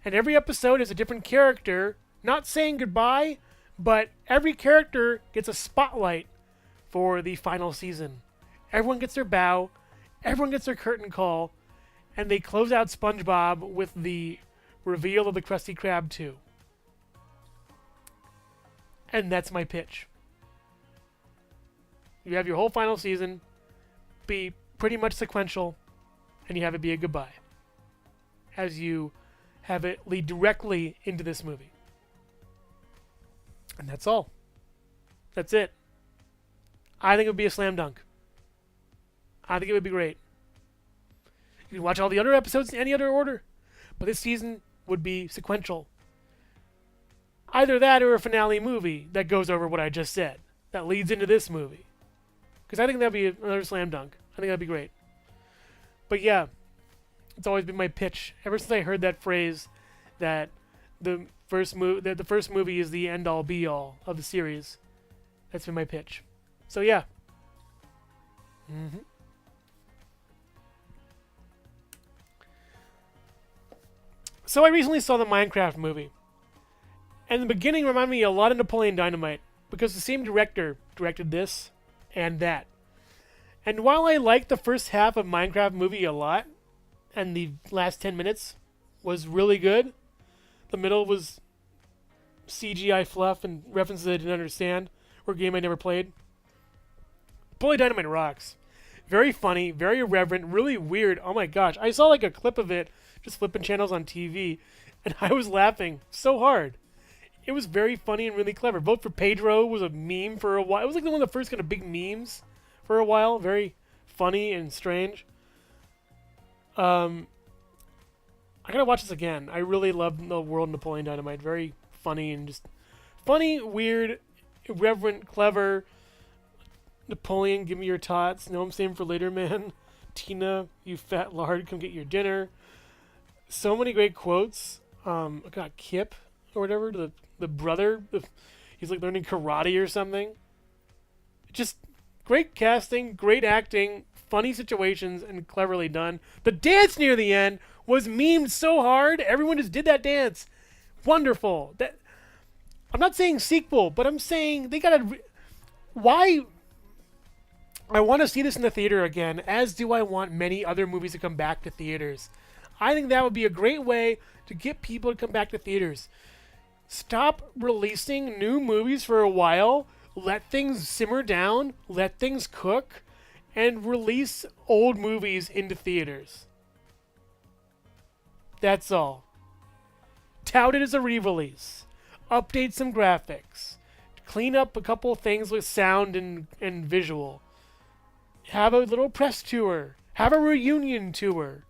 And every episode is a different character, not saying goodbye, but every character gets a spotlight for the final season. Everyone gets their bow, everyone gets their curtain call, and they close out SpongeBob with the reveal of the Krusty Krab 2. And that's my pitch. You have your whole final season be pretty much sequential, and you have it be a goodbye, as you have it lead directly into this movie. And that's all. That's it. I think it would be a slam dunk. I think it would be great. You can watch all the other episodes in any other order, but this season would be sequential. Either that or a finale movie that goes over what I just said, that leads into this movie. Because I think that'd be another slam dunk. I think that'd be great. But yeah, it's always been my pitch ever since I heard that phrase that the first movie is the end all be all of the series. That's been my pitch. So yeah, Hmm. So I recently saw the Minecraft movie, and the beginning reminded me a lot of Napoleon Dynamite because the same director directed this and that. And while I liked the first half of Minecraft movie a lot, and the last 10 minutes was really good, the middle was CGI fluff and references I didn't understand, or a game I never played. Napoleon Dynamite rocks. Very funny, very irreverent, really weird. Oh my gosh. I saw like a clip of it just flipping channels on TV, and I was laughing so hard. It was very funny and really clever. Vote for Pedro was a meme for a while. It was like one of the first kind of big memes for a while. Very funny and strange. I gotta watch this again. I really love the world of Napoleon Dynamite. Very funny and just funny, weird, irreverent, clever. Napoleon, give me your tots. Know I'm saving for later, man. Tina, you fat lard, come get your dinner. So many great quotes. I got Kip or whatever, the brother. He's like learning karate or something. Just great casting, great acting, funny situations, and cleverly done. The dance near the end was memed so hard. Everyone just did that dance. Wonderful. That I'm not saying sequel, but I'm saying they gotta. Why? I want to see this in the theater again, as do I want many other movies to come back to theaters. I think that would be a great way to get people to come back to theaters. Stop releasing new movies for a while, let things simmer down, let things cook, and release old movies into theaters. That's all. Tout it as a re-release. Update some graphics. Clean up a couple of things with sound and visual. Have a little press tour. Have a reunion tour.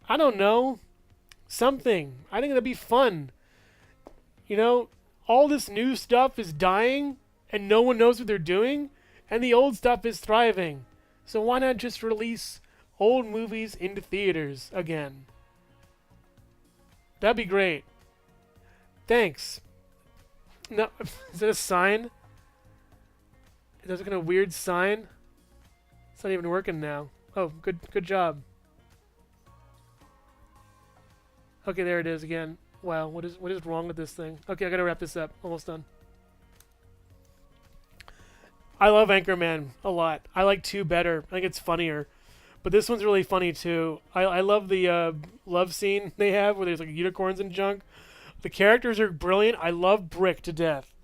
I don't know. Something. I think that'd be fun. You know, all this new stuff is dying and no one knows what they're doing, and the old stuff is thriving. So why not just release old movies into theaters again? That'd be great. Thanks. No, is that a sign? Is that kind of weird sign? It's not even working now. Oh, good job. Okay, there it is again. Wow, what is wrong with this thing? Okay, I gotta wrap this up. Almost done. I love Anchorman a lot. I like 2 better. I think it's funnier. But this one's really funny too. I love the love scene they have where there's like unicorns and junk. The characters are brilliant. I love Brick to death.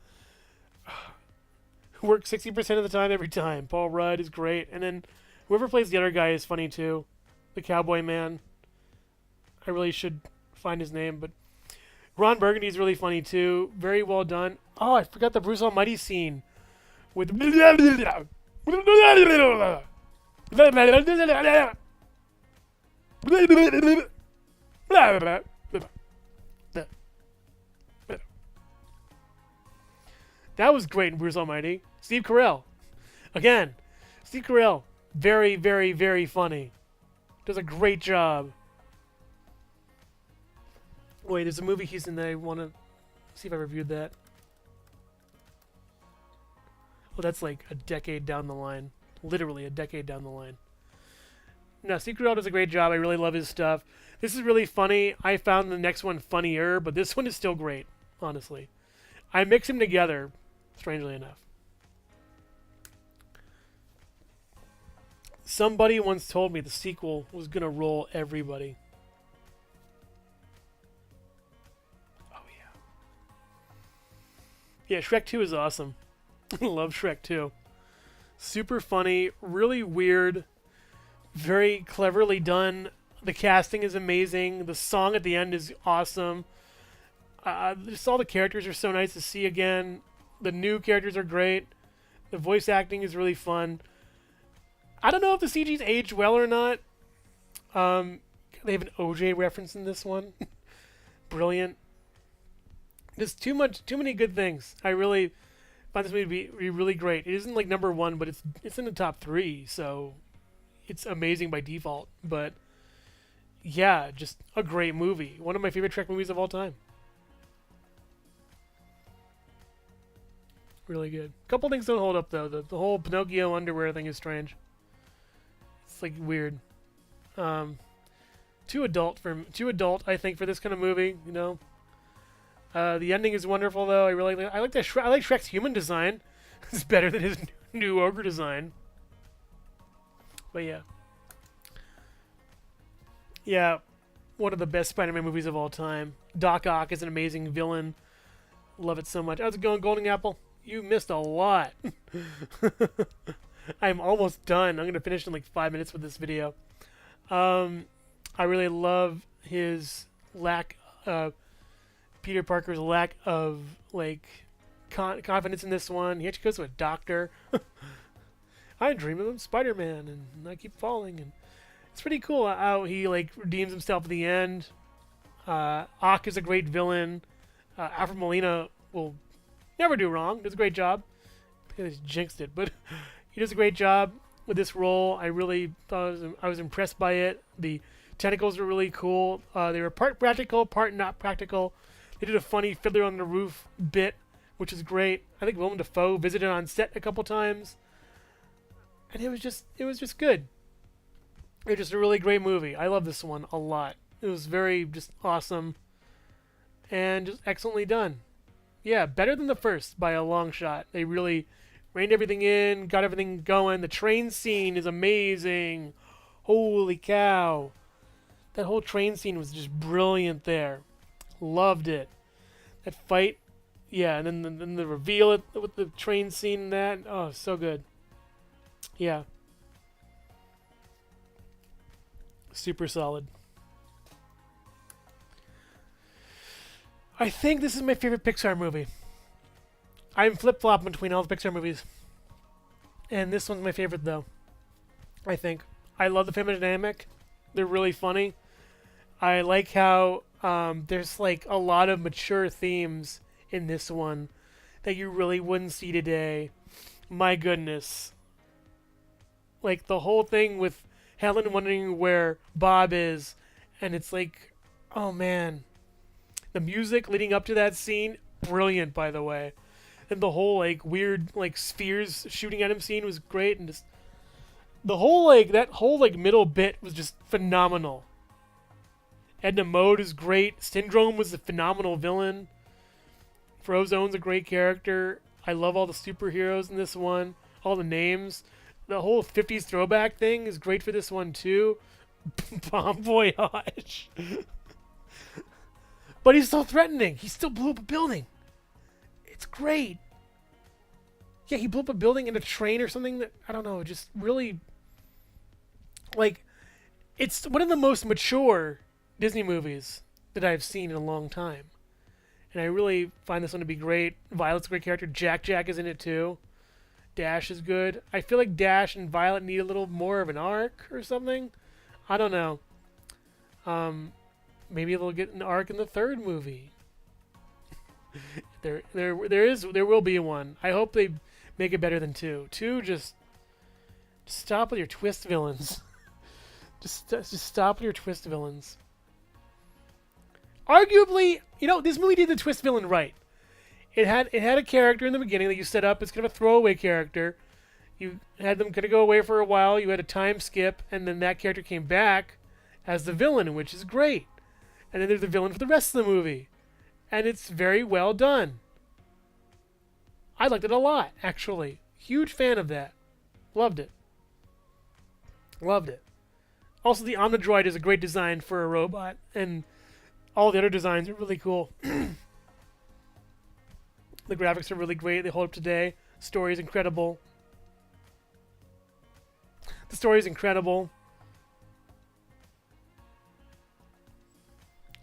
Who works 60% of the time every time. Paul Rudd is great. And then whoever plays the other guy is funny too. The cowboy man. I really should find his name, but Ron Burgundy is really funny too. Very well done. Oh, I forgot the Bruce Almighty scene with that was great in Bruce Almighty. Steve Carell. Again, Steve Carell. Very, very, very funny. Does a great job. Wait, there's a movie he's in that I want to see if I reviewed that. Oh, that's like a decade down the line. Literally a decade down the line. No, Steve Carell does a great job. I really love his stuff. This is really funny. I found the next one funnier, but this one is still great, honestly. I mix them together, strangely enough. Somebody once told me the sequel was going to roll everybody. Oh, yeah. Yeah, Shrek 2 is awesome. Love Shrek 2. Super funny, really weird, very cleverly done. The casting is amazing. The song at the end is awesome. Just all the characters are so nice to see again. The new characters are great. The voice acting is really fun. I don't know if the CG's aged well or not. They have an OJ reference in this one. Brilliant. There's too many good things. I really find this movie to be really great. It isn't like number 1, but it's in the top 3, so it's amazing by default. But yeah, just a great movie. One of my favorite Trek movies of all time. Really good. Couple things don't hold up though. The whole Pinocchio underwear thing is strange. It's like weird. Um, too adult, I think, for this kind of movie. You know, the ending is wonderful though. I like that. I like Shrek's human design. It's better than his new ogre design. But yeah, yeah, one of the best Spider-Man movies of all time. Doc Ock is an amazing villain. Love it so much. How's it going, Golden Apple? You missed a lot. I'm almost done. I'm going to finish in like 5 minutes with this video. I really love his lack, Peter Parker's lack of like confidence in this one. He actually goes to a doctor. I dream of Spider-Man, and I keep falling. And it's pretty cool how he like redeems himself at the end. Ock is a great villain. Alfred Molina will never do wrong. Does a great job. I think I jinxed it, but he does a great job with this role. I really thought I was impressed by it. The tentacles were really cool. They were part practical, part not practical. They did a funny Fiddler on the Roof bit, which is great. I think Willem Dafoe visited on set a couple times, and it was just good. It was just a really great movie. I love this one a lot. It was very just awesome and just excellently done. Yeah, better than the first by a long shot. They really reined everything in, got everything going. The train scene is amazing. Holy cow. That whole train scene was just brilliant there. Loved it. That fight, yeah, and then the reveal it with the train scene and that. Oh, so good. Yeah. Super solid. I think this is my favorite Pixar movie. I'm flip-flopping between all the Pixar movies. And this one's my favorite, though. I think. I love the family dynamic. They're really funny. I like how there's like a lot of mature themes in this one that you really wouldn't see today. My goodness. Like the whole thing with Helen wondering where Bob is. And it's like, oh man. The music leading up to that scene, brilliant, by the way. And the whole like weird like spheres shooting at him scene was great, and just the whole like that whole like middle bit was just phenomenal. Edna Mode is great. Syndrome was a phenomenal villain. Frozone's a great character. I love all the superheroes in this one. All the names. The whole 50s throwback thing is great for this one too. Bon voyage. But he's so threatening. He still blew up a building. It's great. Yeah, he blew up a building and a train or something that, I don't know, just really, like, it's one of the most mature Disney movies that I've seen in a long time. And I really find this one to be great. Violet's a great character. Jack is in it too. Dash is good. I feel like Dash and Violet need a little more of an arc or something. I don't know. Maybe they'll get an arc in the third movie. There will be one. I hope they make it better than 2. 2 just stop with your twist villains. just stop with your twist villains. Arguably, this movie did the twist villain right. It had a character in the beginning that you set up as kind of a throwaway character. You had them kind of go away for a while. You had a time skip, and then that character came back as the villain, which is great. And then there's the villain for the rest of the movie. And it's very well done. I liked it a lot, actually. Huge fan of that. Loved it. Loved it. Also, the Omnidroid is a great design for a robot. And all the other designs are really cool. The graphics are really great. They hold up today. Story is incredible. The story is incredible.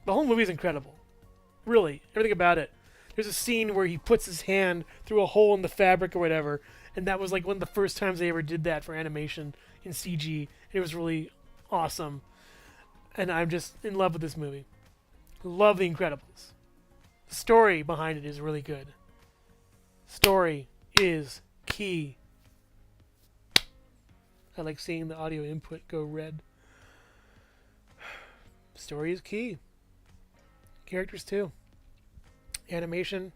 The whole movie is incredible. Really. Everything about it. There's a scene where he puts his hand through a hole in the fabric or whatever, and that was like one of the first times they ever did that for animation in CG, and it was really awesome. And I'm just in love with this movie. Love The Incredibles. The story behind it is really good. Story is key. I like seeing the audio input go red. Story is key. Characters too. Animation.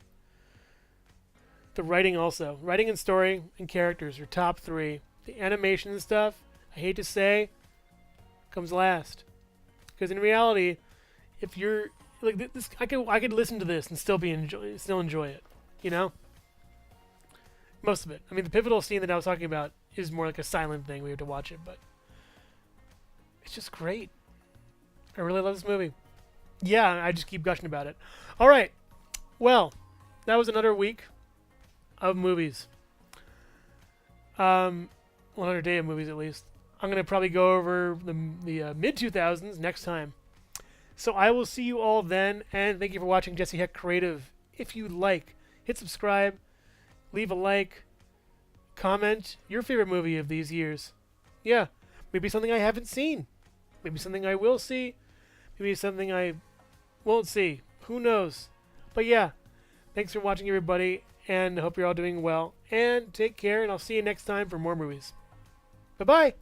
The writing also. Writing and story and characters are top 3. The animation and stuff, I hate to say, comes last. Because in reality, if you're like this, I could listen to this and still enjoy it. You know, most of it. I mean, the pivotal scene that I was talking about is more like a silent thing. We have to watch it, but it's just great. I really love this movie. Yeah, I just keep gushing about it. All right. Well, that was another week of movies. 100 day of movies at least. I'm going to probably go over the mid-2000s next time. So I will see you all then, and thank you for watching Jesse Hecht Creative. If you like, hit subscribe, leave a like, comment your favorite movie of these years. Yeah, maybe something I haven't seen. Maybe something I will see. Maybe something I won't see. Who knows? But yeah, thanks for watching, everybody, and I hope you're all doing well. And take care, and I'll see you next time for more movies. Bye-bye!